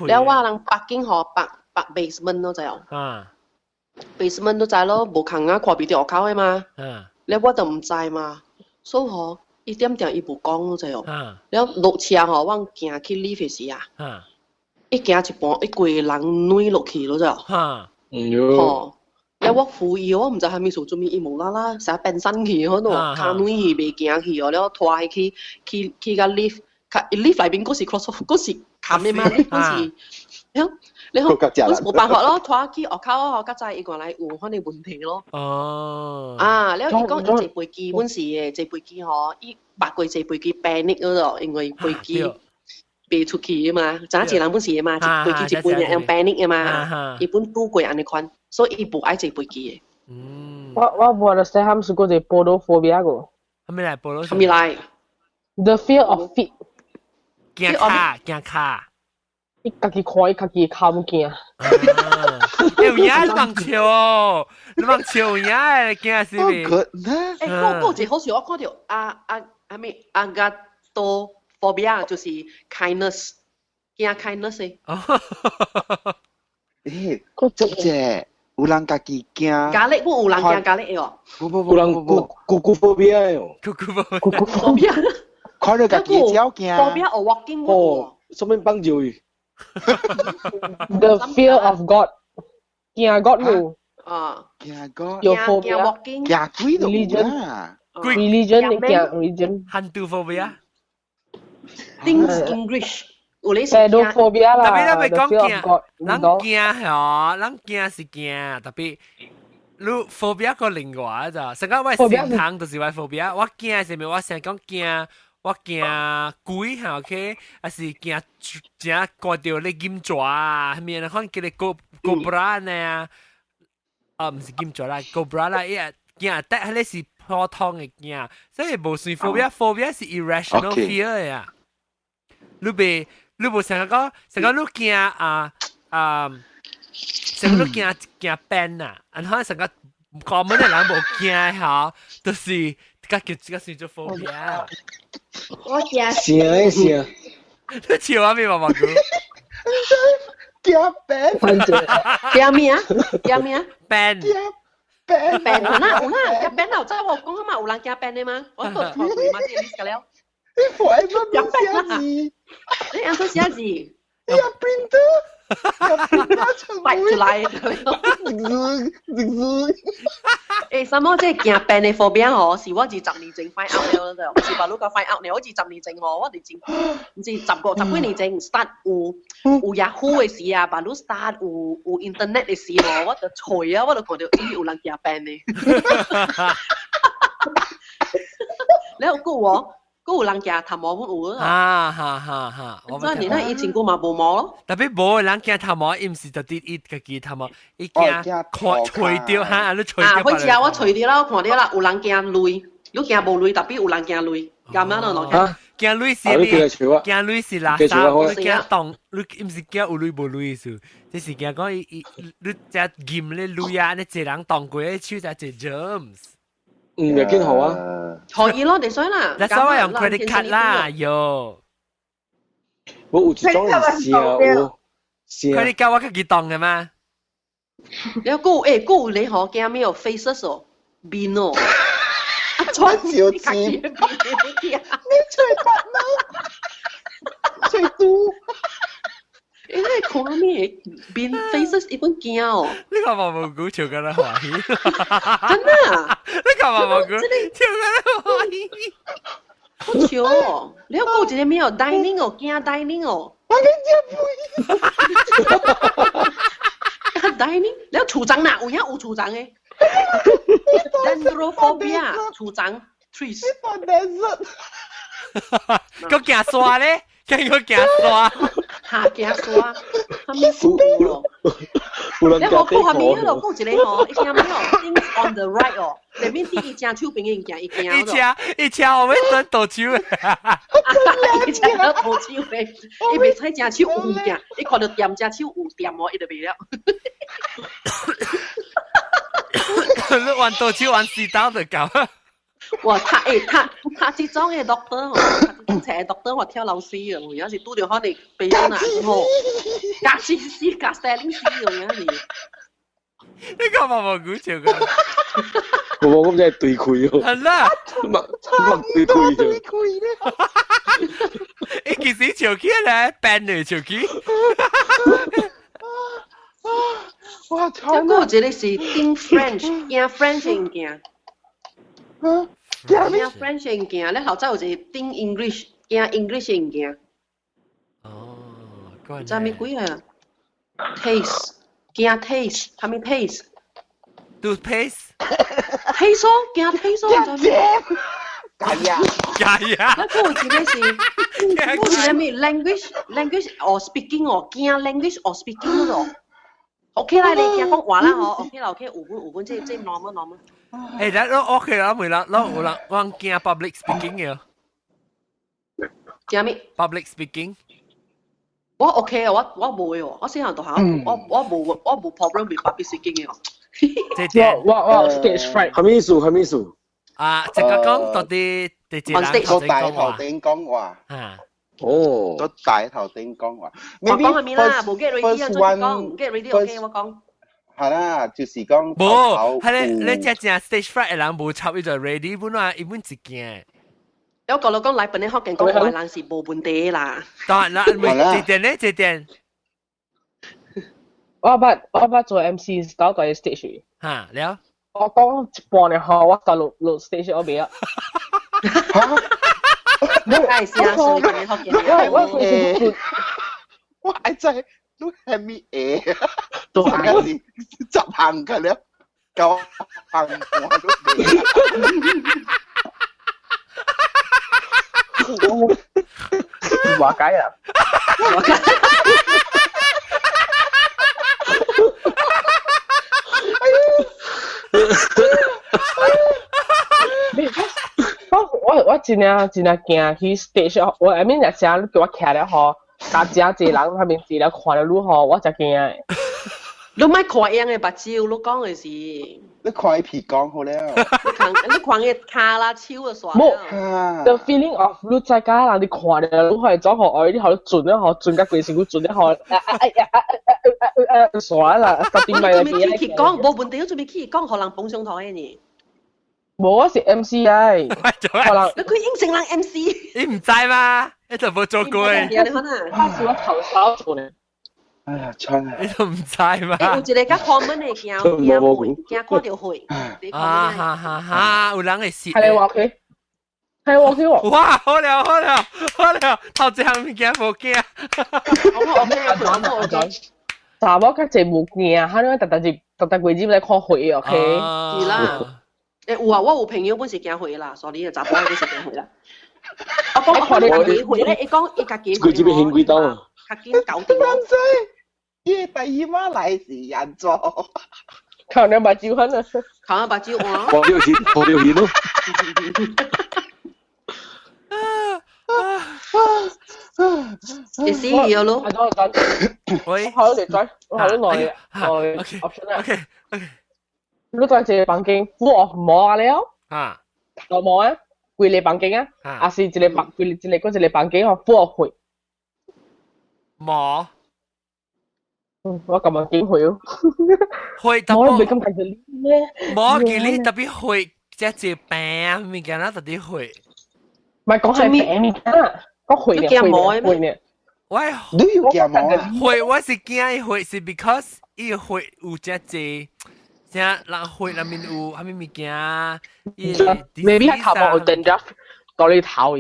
了我人北京河北 basement 咯，就係。basement 都知咯，無空啊，看袂到戶口嘅嘛。了我就唔知嘛，所以嗬。伊點伊無講咯，就了落車吼，我行去 lift 嘅時啊，一行一半，一個人攣落去咯，就吼，了我扶伊，我唔知係咪做咩，伊無啦啦成日變身去，可能卡攣去袂行去哦，了拖去個 lift， lift 內邊嗰時 cross， 嗰時冚嘅嘛，嗰時，你好，冇辦法咯，拖去學校哦，家仔伊個嚟有可能問題咯。哦。啊，了伊講伊坐飛機，本時嘅坐飛機嗬，伊八個坐飛機 panic 嗰度，因為飛機飛出去啊嘛，就一人本時嘅嘛，飛機一半人 panic 嘅嘛，伊本拄過安尼款，所以伊無愛坐飛機嘅。我冇 understand 他們是個隻 podophobia 個。係咪嚟 podo？ 係咪嚟 ？The fear of feet。驚卡。伊家己看伊家己靠唔惊。有影你望笑哦，你望笑有影诶，惊死你。個一好似我看到咩agadophobia 就是 kindness， 驚 kindness 誒。嗰隻有人家己驚。咖喱，我有人驚咖喱喎。有人phobia 哦。phobia。看到家己照驚。phobia or walking 喎。什麼幫助伊 ？The fear of God， 驚 God 冇。驚 God。有 phobia。驚鬼都有啦。religion 你驚 religion。hantu phobia。Things English。pedophobia 啦。特別咱咪講驚，咱驚嗬，咱驚是驚，特別你 phobia 個另外咋，成個我心痛就是我 phobia， 我驚係咪我成日講驚，我驚鬼嚇 ，OK， 還是驚正掛到你金爪啊，係咪？可能叫你 cobra 呢？唔是金爪啦 ，cobra 啦，一驚，但係你是普通嘅驚，所以無算 phobia，phobia 是 irrational fear 呀，你被。你無成日講，成日你驚成日你驚病啊，然後成日講乜嘢人無驚嚇，就是個叫算做 phobia。我驚。是啊。你笑啊咩？媽媽講。驚病。驚咩啊？驚咩啊？病。病有啦，驚病啊！即係我講啊嘛，有人驚病嘅嘛，我都同佢嘛啲 list 㗎了。你4F 寫字，你按照寫字，你要 printer， 擺出來。誒，什麼即係驚病嘅 phobia 嗬？是我10年前 find out 了啫，唔是話你個 find out 呢？我10年前嗬，我哋前唔知10幾年前 start 有 Yahoo 嘅時啊，把你 start 有 internet 嘅時嗬，我就隨啊，我就覺得咦有人驚病嘅。你有估喎？嗰有人驚頭毛本有啊！哈！所以你睇以前個嘛冇毛咯。特別冇人驚頭毛，伊唔是特啲伊個幾頭毛，伊驚除掉嚇，你除掉。開始啊！我除掉啦，我看到啦，有人驚淚，有驚無淚，特別有人驚淚，咁樣咯，驚淚是咩？驚淚是垃圾，你驚當，你唔是驚有淚無淚意思，即是驚講你只鹽咧淚啊，你一人當過一手就一 germs。又幾好啊！可以咯，你所以啦，你稍微用 credit card 啦，喲。我有一種是啊，我是啊。credit card 我自己當嘅嘛。你有個你可驚咩？有 faces 哦，面哦，穿小字，你吹白貓，吹豬。你睇看咩？變 faces 一本驚哦！你個毛毛菇笑緊啦，華喜。真啊！你個毛毛菇笑緊啦，華喜。好笑哦！你有講一個咩哦 ？dining 哦，驚 dining 哦。我跟住背。dining， 你有處長啦，有處長嘅。Dendrophobia， 處長 trees。個驚刷咧，驚個驚刷。下驚刷，係咪苦咯？你好講下面嗰度講一個嗬，一聽咩哦 ？Things on the right 哦，裏面第一隻手邊嘅驚，一驚。一車我們真倒手嘅。一車都倒手嘅，伊袂使隻手有驚，伊看到掂隻手有掂哦，伊就袂了。你玩倒手玩四刀就夠。哇！他這種嘅 doctor 嗬，斜 doctor 我跳老師啊，有時拄到可能鼻酸啊，吼，加師師加 selling 師咁樣嚟。你個毛毛菇笑㗎？毛毛菇真係對佢喎。係啦，對佢咧。你其實笑起咧，扮嚟笑起。哇！超過一個是聽 French， 驚 French 唔驚。驚 French 唔驚，你後晝有一個聽 English， 驚 English 唔驚。哦，就係咩鬼啊 ？Taste， 驚 taste， 係咪 taste？Taste 咯，驚 taste 咯，就係。係啊。嗰個字咧是，嗰個字咩 language or speaking 哦，驚 language or speaking 嗰度。OK 啦，你驚講話啦嗬 ，OK 啦 ，OK， 5本即係 normal。誒，你 OK 啦，咪啦，我驚 public speaking 嘅。驚咩 ？Public speaking。我 OK 啊，我冇嘅，我先行到下，我冇 problem with public speaking 嘅。我 stage fright。係咪數？啊，即係講到啲第幾人個大頭頂講話。啊。哦。個大頭頂講話。我講下面啦，冇 get ready 啊，再講 get ready OK， 我講。係啦，就是講。冇，係你只 stage fright 嘅人冇插呢就 ready，本來一般一件。有個老公嚟本地學嘅講話人是冇本地啦。當然啦，這點呢？這點。我捌做 MC 搞個 stage。嚇，了。我講一半嘅話，我就落 stage 我未啊。你係試下數本地學嘅。我係真係都係咩嘢？都係執行㗎啦，夠行我都未。話解啊！我真係驚去 stage， 我 I mean 日成叫我徛咧嗬，大家濟人下面治療看了如何，我就驚誒。你唔係看樣嘅白照，你講嘅是。你看皮講好了。你看嘅卡啦超就爽。冇 ，the feeling of 你在家人哋看咧，你可以走學外啲學轉咧學轉甲貴先，佢轉咧學爽啦，十點咪嘅嘢。你講冇問題，我做咩去講可能捧上台嘅呢？冇啊，是 MC 啊，可能你佢應承人 MC， 你唔知嘛？你就冇做過嘅。你可能。我頭手做咧。哎呀，真係你都唔知嘛？有一個甲 comment 嘅驚看到會，哈，有人會試。係你話佢，係我佢喎。哇，好了，頭一項物件冇驚。我查某較濟冇驚，佢哋特貴子嚟看會 ，OK？是啦。有啊，我有朋友本是驚會啦，所以查甫本是驚會啦。我講你家己會咧，伊講伊家己會。佢只邊獻幾多啊？較緊搞掂。耶！第二媽嚟時人做，靠兩把招痕啊！靠兩把招我。放條線咯。你試咗咯？喂，好嚟再，好耐option 啊。OK。你再借房間，我冇啊了。啊。我冇啊，貴你房間啊，還是一個房間哦，我會。冇。我咁樣點會哦？會特別。我未咁大隻咩？冇見你特別會，即係病物件啦，特別會。唔係講係病物件啊，講會呢。喂，你要驚冇？會我是驚會是 because 伊會有只隻，即係人會裡面有蝦米物件？Maybe 係頭毛有 dandruff 到你頭。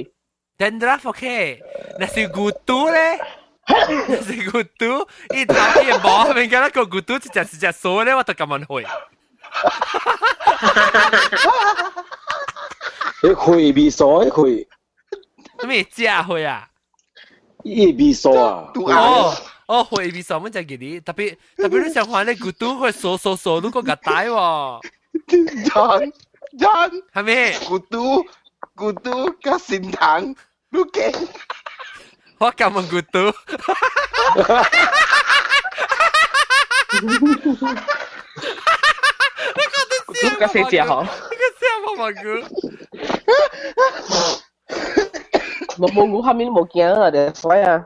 dandruff OK，那是骨頭咧。是骨頭，伊頭伊冇，明㗎啦個骨頭一隻數咧，我都咁樣會。你會味素，你會咩假會啊？伊味素啊？會味素，乜就係啲特別你想話你骨頭會數，如果夾帶喎。人係咩？骨頭加心糖，你驚？我咁樣骨頭。你個死隻嗬？你個死毛毛菇。冇下面冇驚啊！哋所以啊，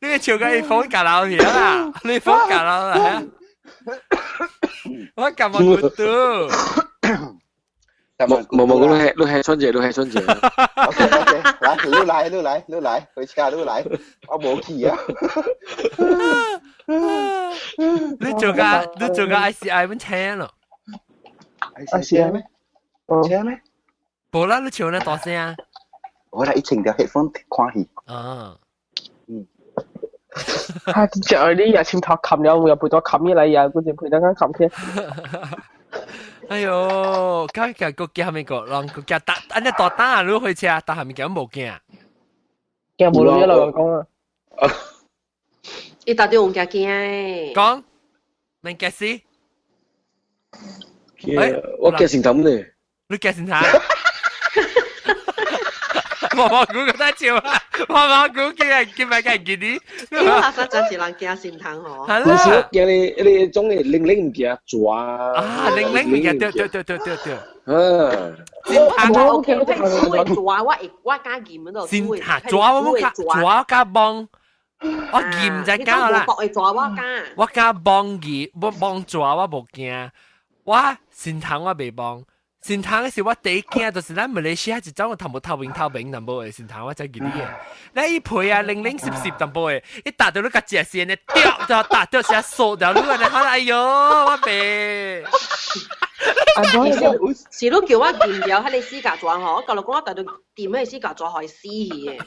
你個潮雞放架樓嘢啦，你放架樓啦，我咁樣骨頭。冇，你係春節。OK， 來，回家你來，我冇去啊。你做個 ICI 乜聽咯 ？ICI 咩？聽咩？冇啦，你唱得大聲啊！我嚟一整條 headphone 看戲。啊。係著啲日前頭琴又陪到琴嘅嚟呀，嗰陣陪得間琴添。哎呦，今日個叫係咪個讓個叫打，安尼大單如果去車，但係咪叫冇驚？驚冇咯，一路講啊。伊到底有驚驚？講，明嘅事。我驚成咁咧。你驚成啥？毛毛菇個得笑啊！毛毛菇叫咪叫見啲，因為阿生真是人驚心疼哦。係啦，少見你種嘅零零唔見抓啊，零零唔見，對。我見我抓我加鹽嗰度。先嚇抓我冇加抓加幫，我鹽就加啦。我抓我加。我加幫鹽，幫抓我冇驚，我心疼我未幫。先頭嘅時我第一件就是咱馬來西亞一種頭面淡薄嘅先頭我真記啲嘅，你一配啊零淡薄嘅，一打到你個隻線咧掉就打到成掃掉你個咧，哎呦我病。是都叫我掂掉喺你絲格狀嗬，我舊日講我打到掂喺絲格狀係絲嘅。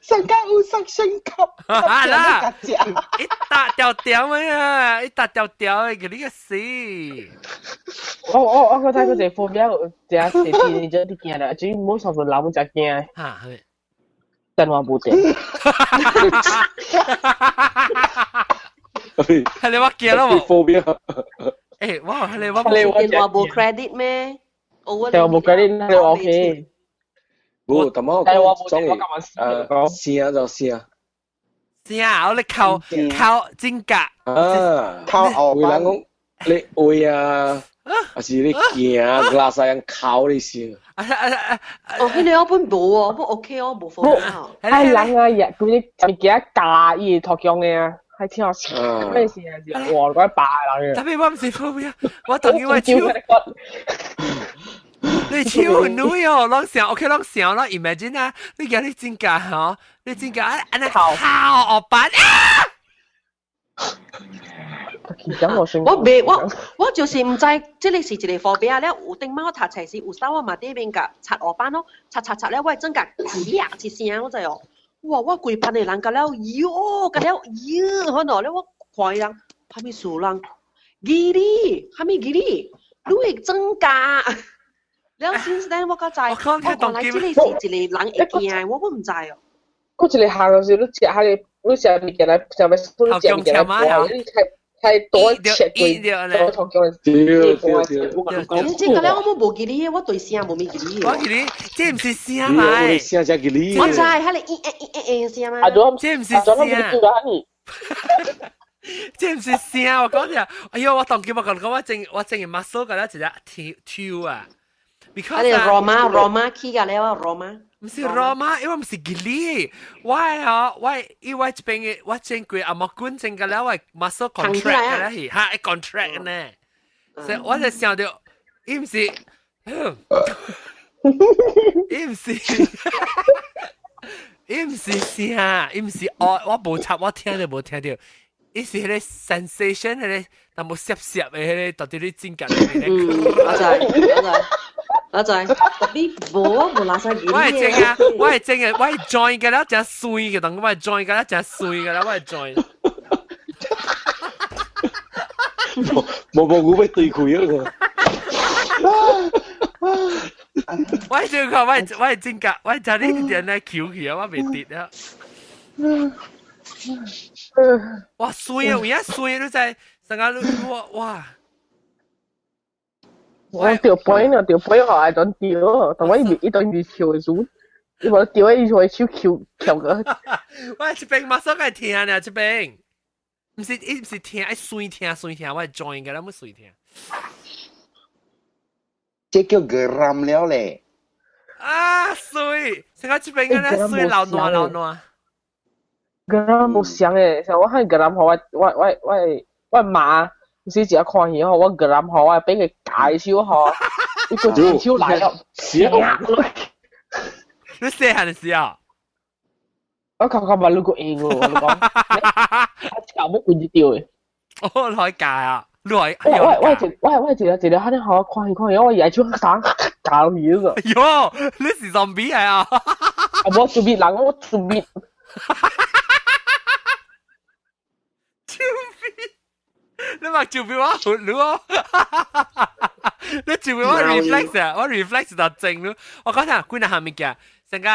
上家有上升級，係啦，一打掉啊，一打掉嘅嗰啲個死。我覺得佢哋貨比較食啲咗啲驚啦，至於冇上份老母就驚。嚇係。電話冇電。係你話驚咯喎。貨比。誒，哇！係你話電話冇 credit 咩？電話冇 credit 你話 OK。冇，但我講聲就聲。聲，我哋靠真格。靠後人講你會啊，還是你行拉曬人靠你先。哦，佢哋嗰本冇喎，不 OK 哦，冇貨啊。係人啊，日嗰啲就幾多架依托樣嘅啊，係聽我咩事啊？哇，嗰一把人嘅。特別我唔是貨咩？我同佢話超。你超女哦，啷想 OK 啷想咯 ，imagine 啊，你叫你真假嗬，你真假安尼好我班啊！我就是唔知，即係你是一個貨幣啊！咧有頂晚我讀冊時有收我嘛啲邊個刷學班咯，刷咧我真㗎呀一聲我就哦，哇！我規班嘅人㗎了喲，㗎了喲，可能咧我看人下面數人，幾哩下面幾哩，你係真㗎。แล้วsince then 我個仔，我講嚟這裡是一個人會驚，我唔知哦。嗰一個行嘅時候，你食下你食物件來，食物你食物件來，你太多切過，多同叫人。即係咧，我冇記哩，我對聲冇咩記哩。我記哩，即唔是聲咪？聲就記哩。我知，係你聲嘛。即唔是聲。即唔是聲，我講就，哎呦，我當叫我講我正嘅 muscle 嘅咧，就係跳啊。Because Roma 起㗎了 Roma 唔是 Roma 因為唔是吉利我因為這邊我正過阿莫管正㗎了我 muscle contract 㗎啦係嚇 contract 呢所以我就想到伊唔是啥伊唔是我無插我聽到伊是迄個 sensation 迄個但冇攝嘅迄個到底你真㗎我知，特別冇拉曬嘢。我係正嘅，我係 join 嘅啦，真衰嘅，當我係 join 嘅啦，真衰嘅啦，我係 join。冇估俾對佢啊！我係正講，我係正格，我係就呢啲人咧翹起啊，我未跌啊。哇衰啊！而家衰都真係成日哇！我掉 point 我係想掉，但我一段越跳嘅數，因為掉喺度係跳嘅。喂，這邊馬上係聽啊，這邊唔是聽，係碎聽，我係 join 嘅啦，冇碎聽。這叫 gram 了咧。啊，碎！成個這邊嘅咧碎流暖。gram 冇聲嘅，成我係 gram 我馬。是只看戲嗬，我個男嗬，我俾佢介紹嗬，一個介紹嚟咯，你寫係時候，我剛剛咪錄過嘢喎，我講，我冇關注掉嘅。哦，你可以介啊，你可以。我一直喺度看戲，我而家做生教嘢個。喲，你是 zombie 係啊？我做別人，我做別。你話照片我好咯，你照片我 reflex 啊，我 reflex 就正咯。我講下，觀下面嘅成個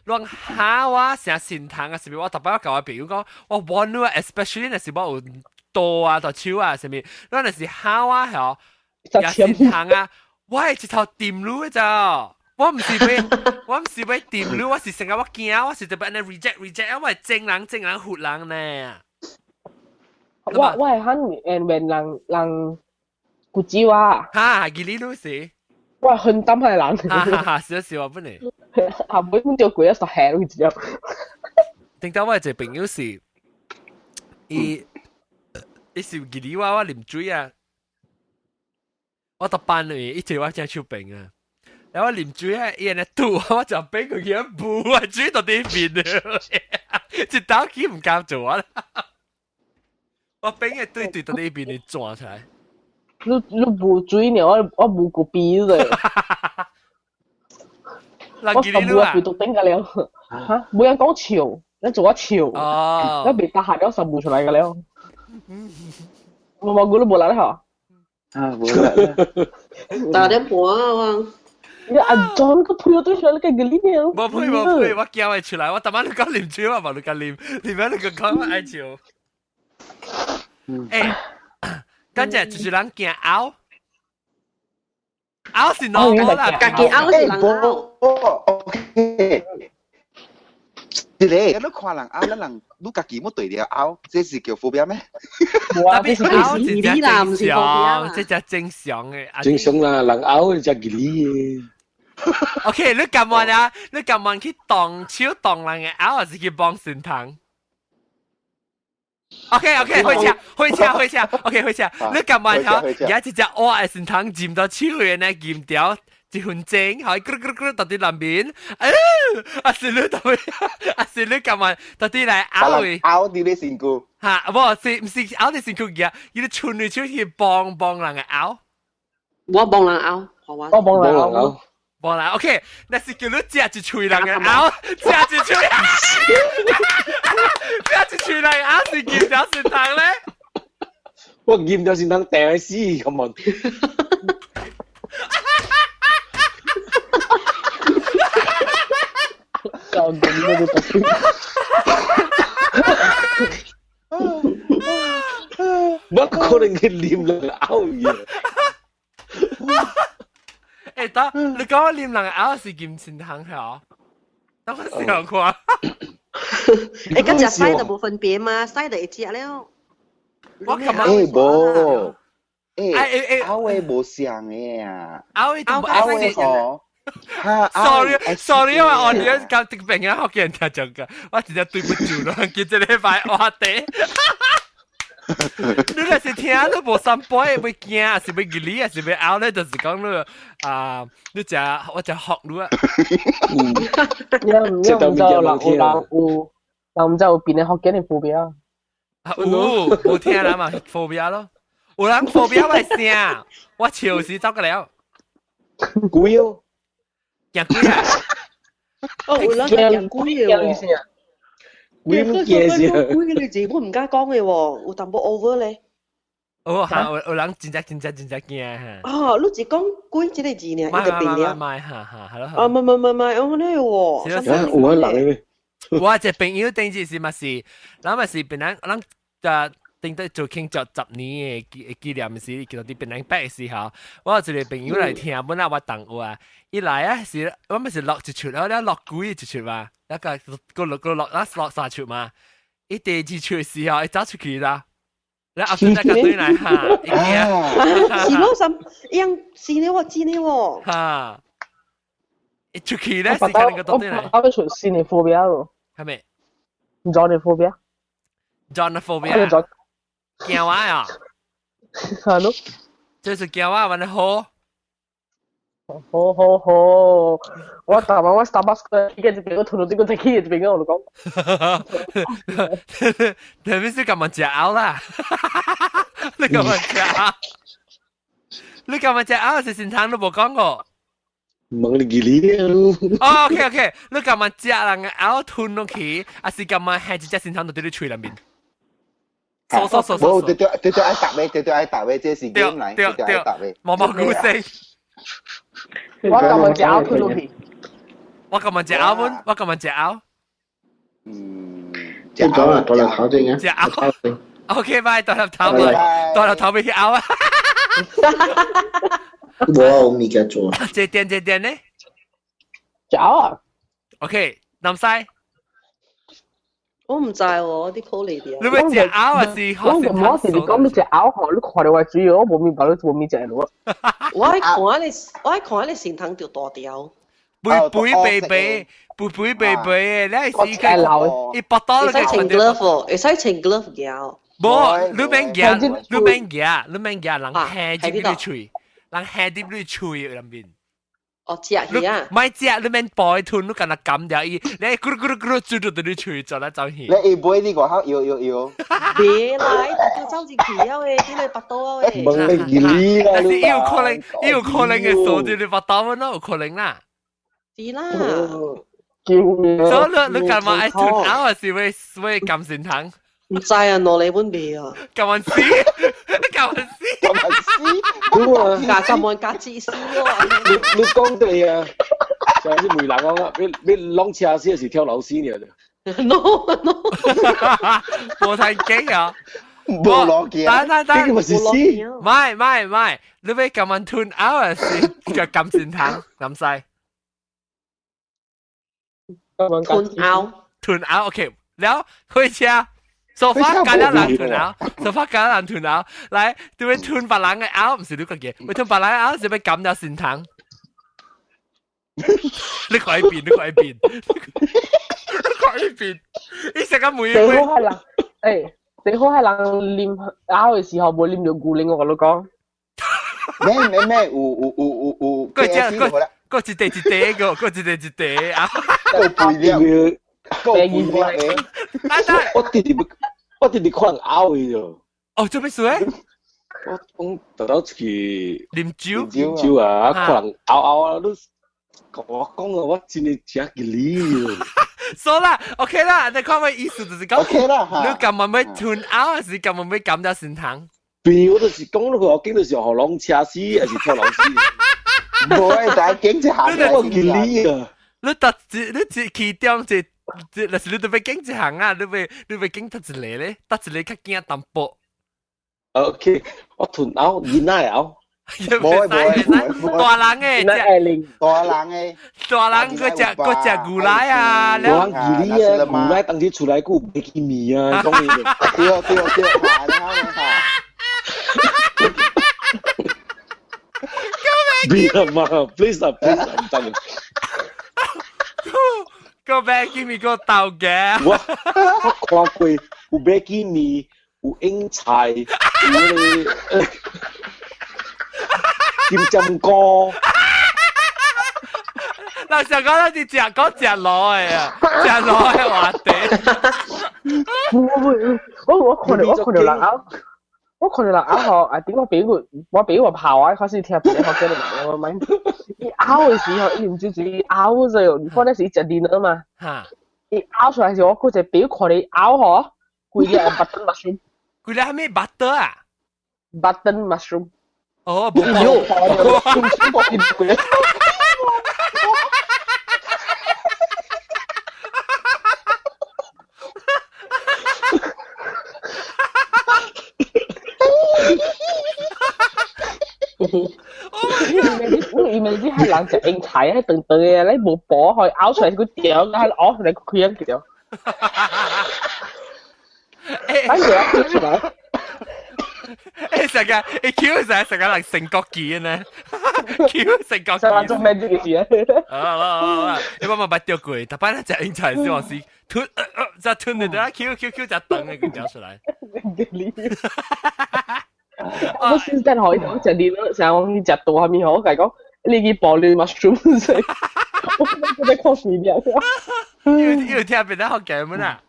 讓下我成心疼嘅時候，我特別我教我朋友講，我玩咯 ，especially 那時我有多啊，到手啊，上面，嗰陣時下我係有心疼啊，我係直頭掂咯就，我唔是要掂你，我是成日我驚，我是特別安尼 reject，我係正人活人呢。我係很人古之話。哈，佢呢都是。我係很擔係人。哈，少啊，本嚟。後尾咁就攰一實係咯，佢只有。定到我係朋友是，伊是佢呢話我啉水啊，我搭班嚟，一條我真係超病啊。然後啉水啊，伊安尼吐，我就俾佢一步啊，水到呢邊啊，一刀佢唔敢做啊。我俾佢對到呢邊你撞出來。你冇水呢？我冇個鼻啫。我冇啊，鼻到頂㗎了。嚇，冇人講潮，你做一潮。哦。一鼻打下咗十步出嚟㗎了。我估都冇啦，嗬。啊，冇啦。打點半啊，我。你阿 John 個配我對上你嘅嗰啲嘢。冇配，我叫佢出嚟，我特晚你講啉水，我冇你講啉咗你講我愛笑。誒，跟住就是人驚拗是 normal 啦，家己拗是人拗。OK。你看人拗，人你家己冇對了拗，這是叫phobia咩？特別拗是正常，這只正常嘅。正常啦，人拗就吉利嘅。OK， 你今晚啊，你今晚去當手當人嘅拗，還是去幫神堂 ？OK， 會車 ，OK 會車。你今晚嚇，而家只我係神堂佔到手嘅呢，佔掉一分鐘，可以咕嚕咕嚕到啲南邊。是你到尾，是你今晚到啲嚟拗嘅。拗啲你身軀。嚇，唔是拗啲身軀嘅，要你穿嚟穿去幫人嘅拗。我幫人拗，我幫人拗。冇啦 ，OK， 那是叫你夾住吹人嘅拗，夾住吹人拗是劍掉善堂咧。我劍掉善堂掟去死咁啊！就咁樣就得。乜可能佢念人拗嘢？誒，等你講我念人拗是劍善堂係？等我試過。誒，跟住西就冇分別嘛，西就一隻了。我琴日冇，拗嘅冇像嘅啊，拗嘅哦。sorry， 因為我哋教啲病人學嘅人聽咗㗎，我直接對不住咯，叫咗你快話地。你那是聽都冇三杯，會驚，是會吉利，是會拗咧，就是講你你就我就學你啊。唔就變你學緊你副標。冇聽啦嘛，副標咯。有人副標係聲，我潮時走過了。鬼哦，驚鬼啊！哦，有人驚鬼喎。鬼唔驚先。鬼嘅你字本唔加講嘅喎，有淡薄 over 咧。哦，嚇，有人真驚嚇。哦，你只講鬼這個字呢，一個病了。唔係嚇，係咯。啊，唔，我呢喎。我人嘅。我隻朋友頂住是咪是，嗱咪是別人頂到做慶祝10年嘅紀念時，叫做啲別人擺嘅時候，我有一個朋友嚟聽，本來我等我啊，一來啊是我咪是落一出，我咧落鬼一出嘛，一個落三出嘛，一第二出嘅時候，一走出去啦，你後邊一個對嚟嚇，是咯，樣是呢喎，知呢喎，嚇，一出去咧，是看你個對嚟，我出是你副標咯，係咪？唔咗你副標 ？Jonophobia。驚話啊！係咯，就是驚話，揾得好。好，我大晚我 Starbucks 嘅，依家就俾我同到呢個仔機，就俾我講。你邊先咁問隻拗啦？你咁問隻拗？你咁問隻拗是善堂都冇講過。問你幾年咯？哦 ，OK， 你咁問隻人嘅拗吞落去，還是咁問係隻善堂度對你吹入面？冇，對愛答嘅，這是點嚟？對愛答嘅。毛毛菇聲。我咁問隻拗吞落去。我咁問隻拗本，我咁問隻拗。隻拗啊，代入頭先嘅。隻拗。OK， 拜，代入頭俾佢拗啊。冇啊，我未記做。這點呢？隻牛啊？OK，南西，我唔知喎，啲 call 你啲。你咪隻牛啊是學我是你講你隻牛嗬，你看到我主要我冇明白你做咩隻咯。我喺看你先通條大條。背背，你係試佢，一百多你使穿 glove，你使穿 glove 嘅。冇，你免驚，人下啲你吹，人下啲你吹入邊。哦，隻魚啊！唔係隻，你免背吞，你咁樣撳掉伊，你咕嚕咕嚕咕嚕追到你吹咗啦，就去。你背呢個口要。別啦，條周字橋啊喂，啲你百多啊喂。唔係你啦，但是有可能嘅數字你百多蚊咯，有可能啦。是啦。救命！所以你幹嘛愛吞牛啊？是為撳先糖？唔知啊，攞你本味啊。撳完屎，撳完加芝士咯。你講對啊，就係啲梅蘭講啊，你攞車先係跳樓先嘅啫。no，冇太驚啊！冇攞嘅，但咪是屎？唔係，你俾撳完吞牛啊？是腳撳先糖，咁細。吞牛 OK， แล้ว開車。โซฟาการแล้วหลังถุนเอาโซฟาการแล้วหลังถุนเอา嚟ดูไปทุนปลาหลังไอ้เอา唔是呢個嘢ไปทุนปลาหลังไอ้เอาจะไป撳咗善堂你改變你成個每最好係人最好係人啉拗嘅時候冇啉到古靈我講咩有個一地啊個背了我哋可能拗嘅啫。哦，做咩事咧？我講特登出去啉酒啊，可能拗啊，都我講啊，我真係真嘅理。所啦 ，OK 啦，你看我意思就是講 ，OK 啦，你咁咪咪吞拗，還是咁咪咪撳咗先糖？對，我就是講到我經到時候學浪車絲，還是跳樓絲。唔會，但係經濟行我嘅理啊！你其中那是你都被經濟行啊，你被經得一個咧，得一個較驚淡薄。OK，我吞拗，現在拗。冇，大人嘅，大人嗰隻牛奶啊，我講你啊，牛奶當時出來個麥基米啊，講你對，別啦嘛 ，please 啊，唔得。個麥基米個豆嘅，我看過有麥基米，有英菜，有金針菇。嗱，上講好似食螺嘅啊，食螺嘅話題。我看到人拗。我看到人拗嗬，點我俾我跑啊！開始聽別人學嘅嚟，我咪一拗嘅時候，一唔知自己拗咗，你嗰陣時食電腦嘛，一拗出來時候，我嗰隻表看你拗嗬，佢哋係 button mushroom， 佢哋係咩 butter 啊 ？button mushroom， 哦，冇。你咪啲係人食英菜喺頓頓嘅，你冇bỏ去拗出嚟佢掉，喺攞出嚟佢一掉。跟住一出嚟，成日成日人成國記呢，叫成國記。做咩呢件事啊？你幫我擺掉過，但係咧隻英菜先話是吞，就吞你啦，Q 就等嘅佢掉出嚟。我先真可以講食啲咯，成日我食到下面好，佢講你啲暴亂 mushroom 食，我覺得確實啲。要聽別人學嘅咩啊？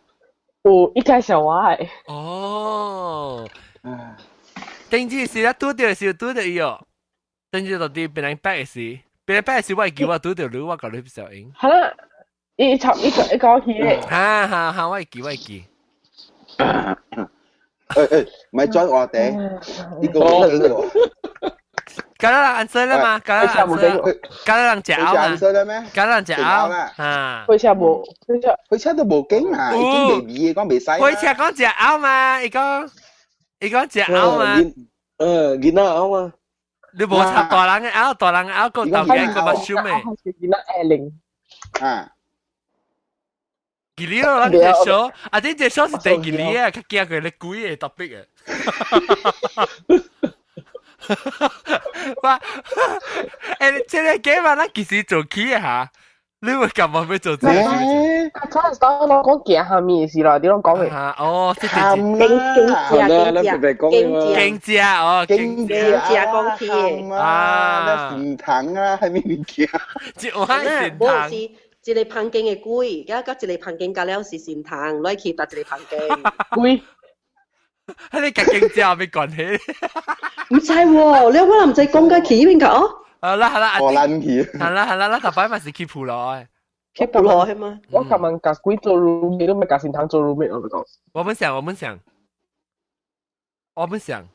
哦，一開始我係。哦，定之時咧拄到時拄到伊哦，定之到啲別人擺嘅時，別人擺嘅時我叫我拄到你，我講你小英。係啦，一個去嘅。哈，我記。唔係再我哋呢個咁啦，answer 啦嘛，咁啦，answer 隻拗啦咩？咁啦隻拗啊，開車冇，開車都冇經啊，已經未嘢講未使。開車講隻拗嘛，你講隻拗嘛，見到拗嘛，你冇插大人嘅拗個豆嘅個 mushroom 咩？見到啊。吉利咯，你隻手，啊，啲隻手是第吉利啊，佢驚佢你鬼嘅特別嘅。哇！誒，即係幾萬啦，其實做起啊嚇，你會咁話要做咩？嗰陣時當我講行下面嘅事啦，點樣講嘅？哦，即係經濟哦，經濟講起啊，善堂啊，係咩物件？即係善堂。一個旁經嘅龜，而家一個旁經加了是善堂，攞去搭一個旁經。龜，你夾經濟有咩關係？唔知喎，你可能唔使講嘅起邊個哦？好啦，荷蘭起。係啦，特擺咪是 keep 落去。keep 落去嘛？我琴晚夾龜做 roommate 都咪夾善堂做 roommate，我咪講。我們想。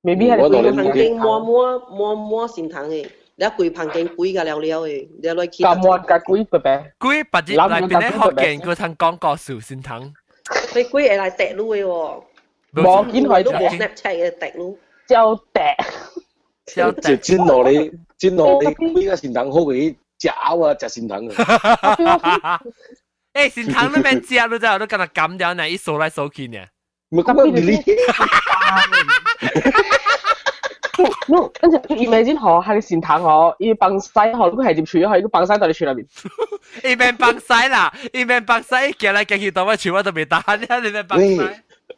未必係你旁經摸善堂嘅。你一攰旁經鬼㗎了嘅，你攞去。咁我夾鬼伯伯。鬼把隻嚟邊咧學見佢聽講個小善堂。你鬼係嚟趯路嘅喎。冇見佢都冇 Snapchat 嘅趯路。就趯。就煎落你鬼個善堂好嘅嚼啊，食善堂啊。誒，善堂都咩嚼都真係都咁咁樣呢，一數來數去呢。唔係咁你。no， 跟住 imagine 嗬，喺善堂嗬，要崩西嗬，如果係點處理？可以崩西到你處裏面。一邊崩西啦，一邊崩西，行來行去到我全部都未打，你邊崩西。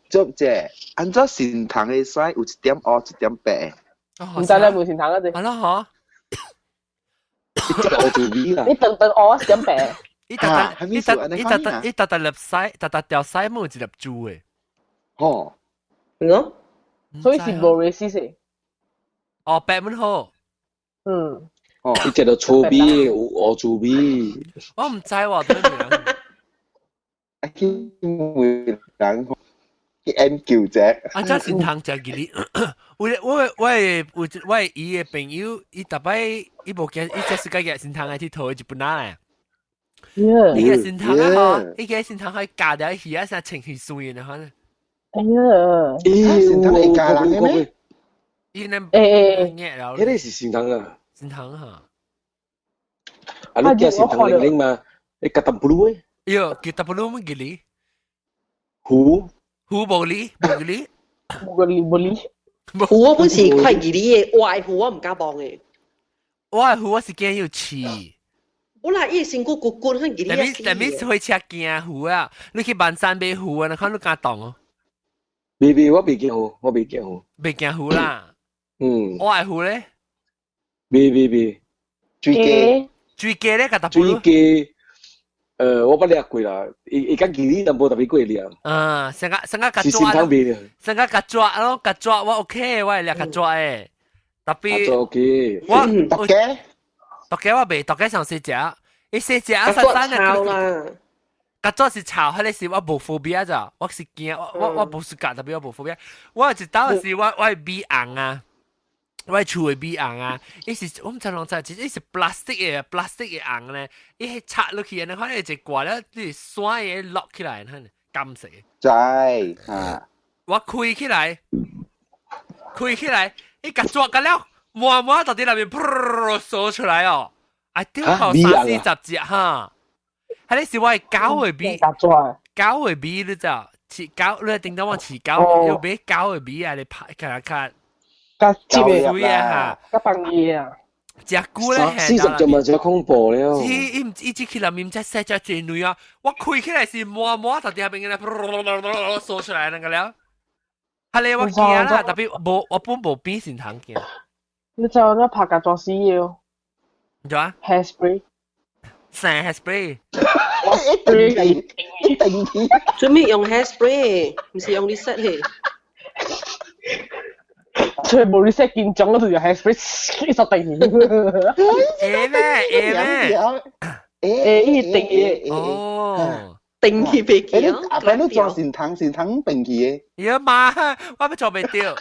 做啫，按照善堂嘅西有一點黑，一點白。唔知你冇善堂嗰啲。係咯，嗬。我做邊啦？你等我一點白。一笪粒西，笪條西冇一粒珠嘅。哦。我。所以是冇 racist。哦，白門好。嗯。哦，你食到粗邊，我做邊。我唔知喎，對唔住。阿堅會等，M 叫啫。按照善堂食嘅啲，我伊嘅朋友，伊特別伊無見，伊即世界嘅善堂係去討一本拿咧。伊嘅善堂啊，伊嘅善堂可以加掉魚啊，成情緒素嘅可能。哎呀，善堂係加人嘅咩？伊呢嗰啲是善堂啊。善堂嚇。啊，你叫善堂零嘛？你夾淡布魯誒？喲，叫淡布魯乜嘅哩？湖無哩。湖我本是快幾哩嘅，外湖我唔敢幫嘅。外湖我是驚要黐。我嗱，伊身軀骨骨很幾哩。但係會車驚湖啊！你去萬山買湖啊，你看你敢當哦？未，我未見湖，未驚湖啦。嗯。外湖咧？未。最雞咧，個淡布魯。最雞。我不了過啦，伊講幾年都冇特別過了。成個甲抓咯，甲抓我 OK， 我係掠甲抓誒。特別我特雞我未，特雞上四隻，伊四隻啊，山啦。甲抓是炒，迄個是我無phobia咋，我是驚我無暑假特別我無phobia，我一刀是我係米紅啊。我厝嘅米紅啊，伊是我唔知啷知，伊是 plastic 嘅紅咧，伊係插落去，然後你一掛了，你酸嘢落起來，哼，甘死。在啊！我開起來，伊夾抓緊了，摸到底那邊噗掃出來哦，啊丟好30隻哈，係你是我係狗嘅米，狗嘅米你知道，飼狗你定到我飼狗，要俾狗嘅米啊，你拍卡。甲接嘅啊，甲放嘢啊，隻菇咧40就咪就恐怖了。伊只去內面只細隻最女啊，我開起來是摸到底下邊嘅咧，掃出來那個了。係你我驚啦，特別無我本無邊善堂驚。你就我拍甲做死要。做啊 ？hairspray。成 hairspray。做咩用 hairspray？唔是用 reset 嘅。全部你識見種嗰條 hairspray， 其實定咩？定哦，定期俾佢。你都做善堂定期嘅。呀媽，我要做未掉。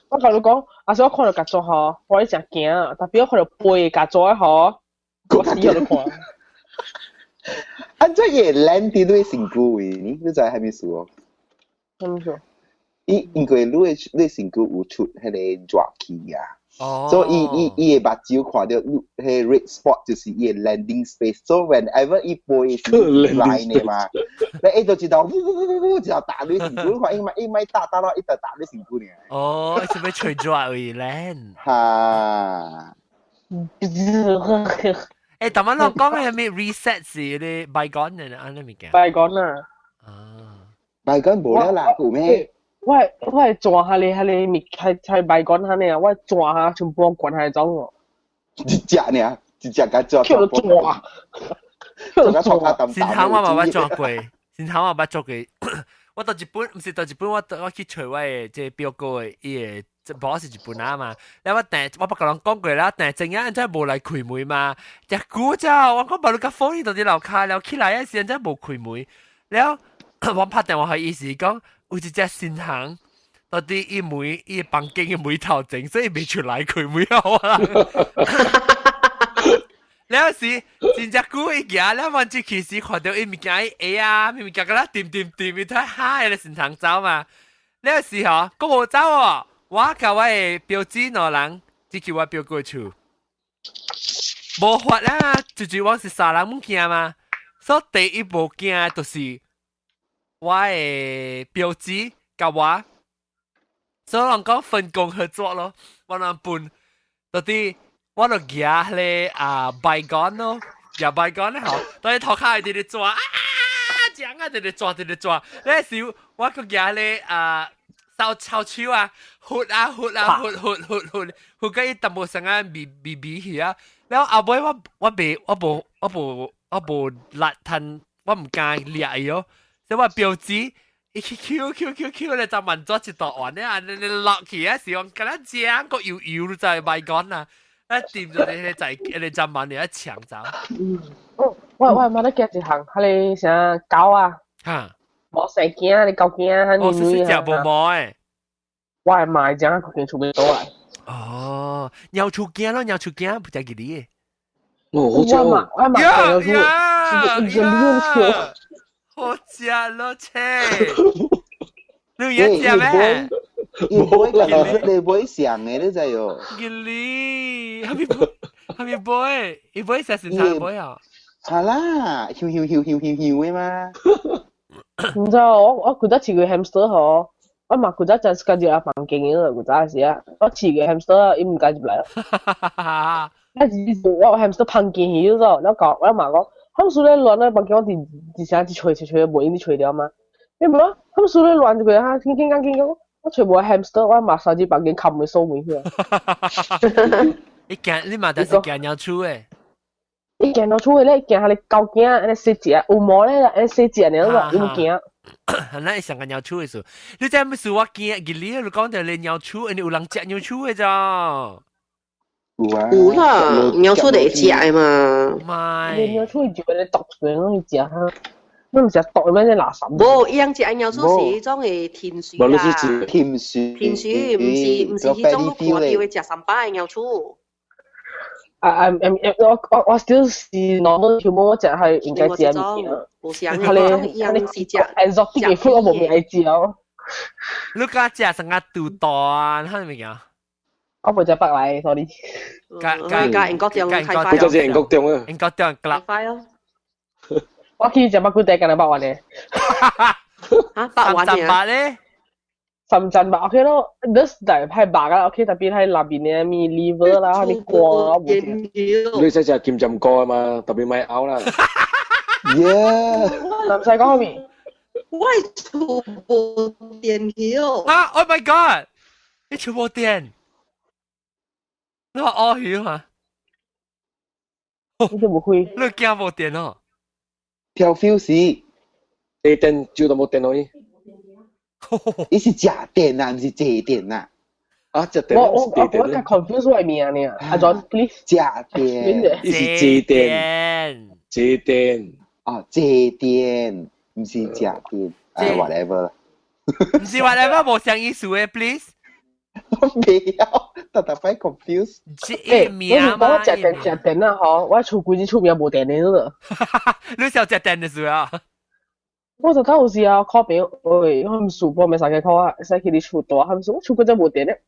我同你講，阿叔我看到甲做嗬，我一直驚，特別我看到背甲做嗬，我死喺度看。按照嘢靚啲都係成個位，你就係咪數？咁做。因為你身軀有出迄個熱氣啊，所以伊嘅目睭看到迄 red spot 就是伊嘅 landing space。所以 whenever 伊飛是 line 嘅嘛，你伊就知道，就打你成股，看伊咪打咯，伊就打你成股呢。哦，是咪隨咗而 land？嚇！誒，但係我講嘅係咩 reset 是啲 bygone 嘅安尼物件。bygone 啊。啊。bygone 冇了啦，有咩？我係抓下你係 bygone 下你啊，我抓下全部滾下走喎。一隻呢？一隻個抓。叫做抓。先頭我冇抓過，先頭我冇抓過。我到日本，唔是到日本，我去找我嘅即係表哥嘅，伊個boss 是日本人嘛。然後我不甲人講過啦，但係正日真係冇嚟開門嘛。隻股咋？我講把你個風到啲樓下，然後起來嘅時陣真係冇開門。然後我拍電話去意思講，有一隻新行，到底伊門伊房間嘅門頭整，所以未出來開門好啊。แล้วสิจินจักกูอีกอย่างแล้วมันจะขี่สีขอเดียวอีมีไงเอ้ยมีมีกันแล้วติ่มมีท้ายห้าเลยสินทางเจ้ามาแล้วสิฮะก็冇เจ้าอ่ะว่ากับว่า標誌นอหลังที่คิดว่า標過去冇法啦就往是沙人物件嘛所以第一步件就是我嘅標誌กับ我所以人講分工合作咯我能搬到底我就夾咧bygone 咯，夾 bygone 咧好，當你頭殼喺度抓正啊，喺度抓，咧時我個夾咧掃手啊，活個一淡薄成啊微去啊，แล้ว後尾我無力吞，我唔敢掠喲，所以我標誌。Q 咧就問咗一道案咧，你落去啊時候，咁樣正個搖就係bygone啊。掂咗你就問你一搶走。我冇得夾一行，佢哋成狗啊，冇成件，你狗件，佢你女啊，冇誒。我係買隻，佢件出邊倒嚟。哦，鳥出鏡咯，鳥出鏡不就幾啲？我買鳥出，好食咯，切！你有食咩？你會想嘅你知喲。gili，係咪 boy？你 boy 成時才 boy 啊？係啦，囂嘅嘛。唔知我覺得似個 hamster 嗬，我嘛覺得就係跟住阿房間嘅，覺得係啊，我似個 hamster，伊唔敢入嚟啦。我 hamster 碰見去咗，然後講我嘛講，他們說咧亂咧，房間我啲成日吹，冇人啲吹掉嘛。你唔講，他們說咧亂就佢嚇，傾。我全部係 hamster，我馬上就把佢冚去收回去。你嘛但是驚鳥出誒？你驚鳥出誒咧？驚下你狗驚，你細隻有毛咧，你細隻你都唔驚。那想個鳥出嘅時，你真係唔我驚，你講到你鳥出，你有人食鳥出嘅咋？有啦，鳥出嚟食嘅嘛。咪。你鳥出就俾你毒出嚟，你食下。你唔食毒咩？你垃圾。冇，伊樣隻鳥出是迄種嘅田鼠啊。田鼠，唔是迄種看到嘅食三巴嘅鳥出。我 still 是 normal 條毛，我只係應該食物件。冇想嘅，伊樣是食 exotic 嘅 food 我冇愛食哦。你家食成個肚蛋，係咪啊？我冇食白嚟，sorry。加英國中開發。佢就是英國中啊。英國中開發咯。我見隻乜鬼地緊係白雲嘅，嚇白雲嘅白咧，深圳白 OK 咯，呢就係白啦 OK，特別係那邊嘅咪 liver 啦，啲瓜冇嘅。你使食劍針歌啊嘛，特別咪拗啦。南西講咩？我係全部電曉。啊 ！Oh my god！ 你全部電，你話屙曉嘛？你都冇開。你驚冇電哦？跳 fuse， 電就都冇電咯。伊是假電啊，唔是借電啊。啊，假電。我 confuse 外面啊你啊，阿 John please。假電。伊是借電。借電。哦，借電，唔是假電。whatever 啦。唔是 whatever， 冇上意思嘅 please。未有，特快 confuse。我食電啊，嗬，我厝規日厝邊冇電嘅咯。你想食電嘅時候？我就睇好似啊 call 俾我唔數波咪使嘅 call 啊，使佢哋厝多，係咪？我厝嗰陣冇電咧。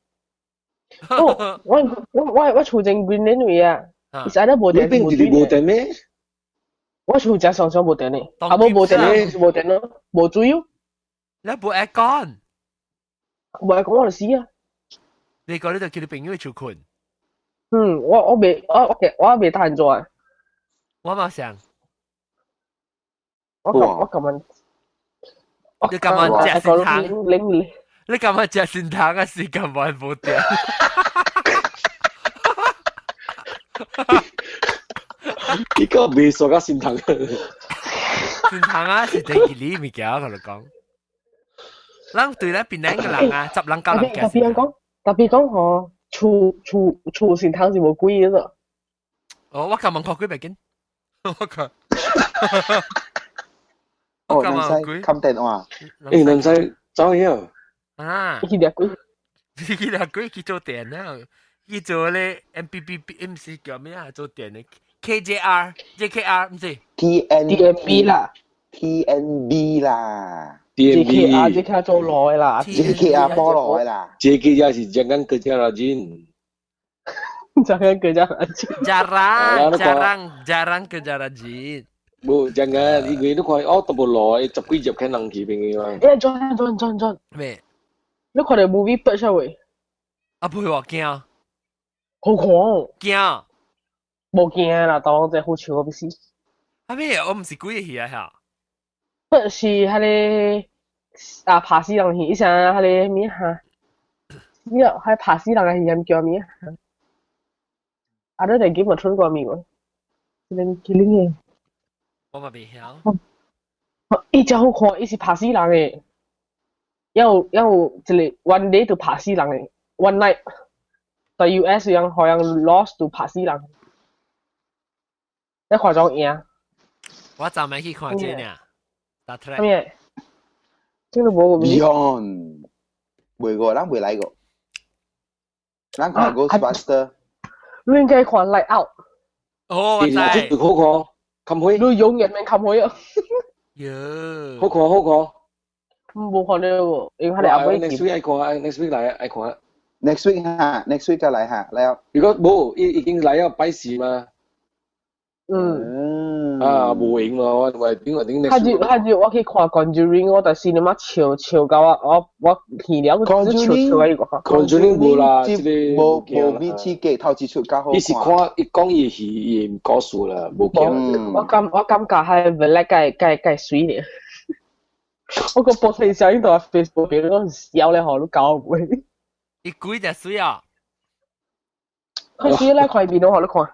我厝正 Greenland 位啊，伊使得无你電邊住你冇電咩？我厝只上無電呢，啊無電呢，無電咯，無水咯，你冇 aircon，無係講我就死啊！你講呢度叫你朋友去困，我未得閒做啊，我冇想，我咁樣，你咁樣隻先行，拎你咁樣隻先行啊，時間冇人冇電。呢個未傻噶先疼。先行啊，是第二年物件，我同你講。咱對咧邊兩個人啊，10人9人嘅。特別講嗬，厝先頭是無貴嘅。哦，我今晚學幾百斤，我講。哦，能使冚電話。誒，能使走樣。啊，呢啲貴，呢啲貴去做電啊，去做咧 MPP 叫咩啊？做電嘅 KJR 唔知 TNB 啦 ，TNB 啦。JKR 即刻做耐啦 ，JKR 波耐啦 ，JKR 是jangan kerja rajin， jangan kerja rajin， jarang kerja rajin。不jangan，因為你看哦，都無耐，十幾日看人去邊個嘛。John，咩？你看到 movie 不出嚟？啊，唔會話驚，好狂，驚，冇驚啦，當只好笑嗰邊先。啊咩？我唔是故意去啊嚇。不是迄個啊，爬死人戲，伊像迄個咩哈？呢個係爬死人嘅戲，叫咩？啊，你哋記唔出個名喎？你嘅，我嘛未曉。伊真好看，伊是爬死人嘅，有一個 one day 就爬死人嘅 ，one night，在 US 樣好像 lost 就爬死人，你看咗贏？我昨晚去看這呢。咩？真係冇個名。Beyond，每個人未來過，咱看 Ghostbuster， 你應該看 Light Out。哦，我知。好看，冚開。你永遠未冚開啊！喲，好看。冇看到喎，因為佢哋阿妹 next week 愛看，next week 來愛看。next week 嚇 ，next week 就嚟嚇，嚟。如果冇，已經嚟咗拜四嘛。啊，無影咯，我點？下住我去看 Conjuring， 我在 cinema 笑到我見了個笑一個。Conjuring 冇啦，冇面刺激，頭次出較好看。伊是看伊講伊戲伊唔講數啦，冇驚。我感覺係 Black 介水嘅。我個博士小英同 Facebook 邊嗰陣笑咧，我都搞唔會。伊幾隻水啊？佢水咧，佢邊度我都看。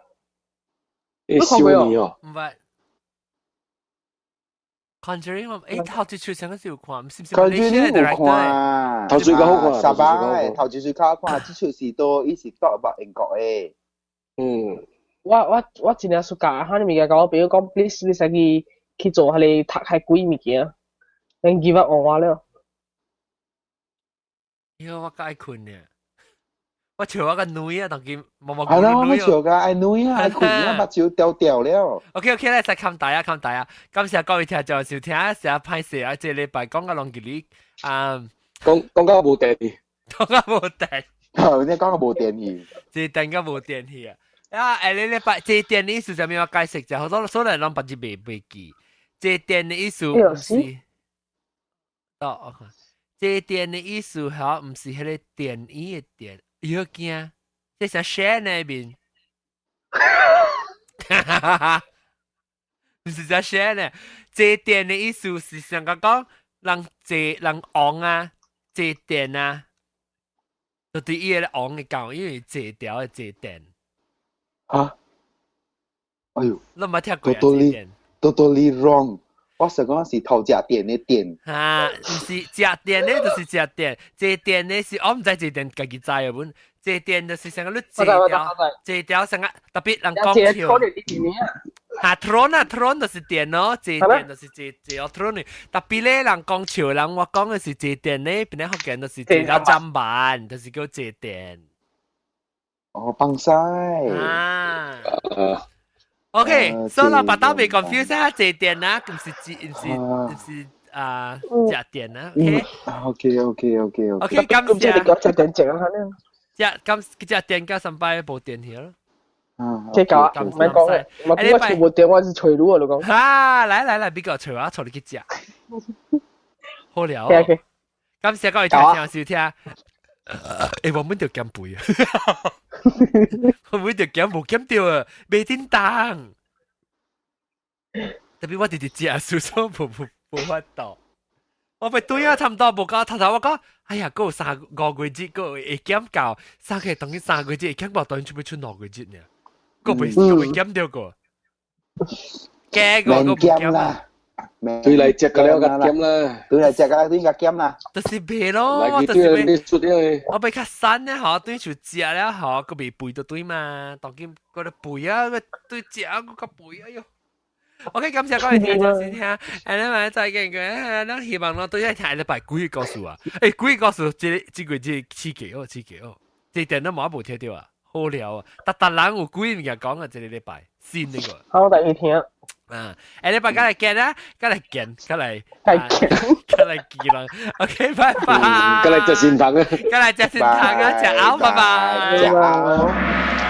少年哦，唔係 Conjuring 我頭次出上嗰時有看，唔是 Conjuring 有看，頭最好看，十擺頭最好看，這出是都伊是talk about 英國嘅。我真係暑假嚇你物件講，比如講 please 你使去做係讀係幾物件，你 give up 我了。喲，我該困嘅。我笑我個女啊，當佢默默係啦，我笑噶，愛女啊，愛困啊，目睭掉掉了。OK，咧，再冚大啊，冚大啊！感謝各位聽眾收聽，成日歹勢啊！這禮拜講個龍吉利啊，講到冇電，講到冇電，你講到冇電器，這電個冇電器啊！啊，你禮拜這電的意思就咩？我解釋就好多所有人攏不知未記，這電的意思唔是，哦，這電的意思嚇唔是迄個電椅嘅電。要驚，即係 share 那邊，唔是在 share 呢。借電的意思是想講人昂啊，借電啊，就對伊個昂嘅講，因為借條嘅借電。嚇！哎呦，你冇聽過啊？借電 totally wrong。我想講是頭食電嘅電。嚇，唔是食電咧，就是食電。借電咧是我唔知借電家己知嘅本。借電就是成個你借條成個特別人講笑。嚇 ，tron 就是電咯，借電就是借tron 嘅。特別咧人講笑，人我講嘅是借電咧，邊啲福建就是借咗砧板，就是叫借電。哦，幫晒。啊。OK，所以把刀未 confuse 下借電啊，唔是啊，借電啊。OK，OK，感謝。咁即係你講借電正啊，只電加三百無電去咯。即係講，唔係講嘅，我估我全部電話是隨路啊，你講。啊，嚟，邊個隨話坐你去食？好聊。咁時講嚟聽收聽。我們條減肥啊！我們條減冇減掉啊，未叮當。特別我哋啲食少冇法度。我咪對啊，差唔多冇講頭我講，哎呀，嗰3-5個月，嗰會減夠，3個月等於3個月，減夠當然出6個月呢，嗰會減掉個，驚個減啦。對嚟隻個了個減啦，對嚟隻個對個減啦，就是別咯，我被卡散咧，嗬，對住食咧，嗬，個未背到對嘛，當今嗰度背啊，個對食啊，個背啊喲。OK， 感謝各位聽眾先聽，你咪再見佢，咱希望我對一聽禮拜幾個告訴啊，幾個告訴這個刺激哦，這電都冇一部聽到啊，好聊啊，特人有幾物嘢講啊，這個禮拜先呢個。好，第二天。啊，禮拜過嚟見啦，過嚟見啦 ，OK， 拜拜。過嚟食善堂啊，過嚟食善堂啊，食好，拜拜。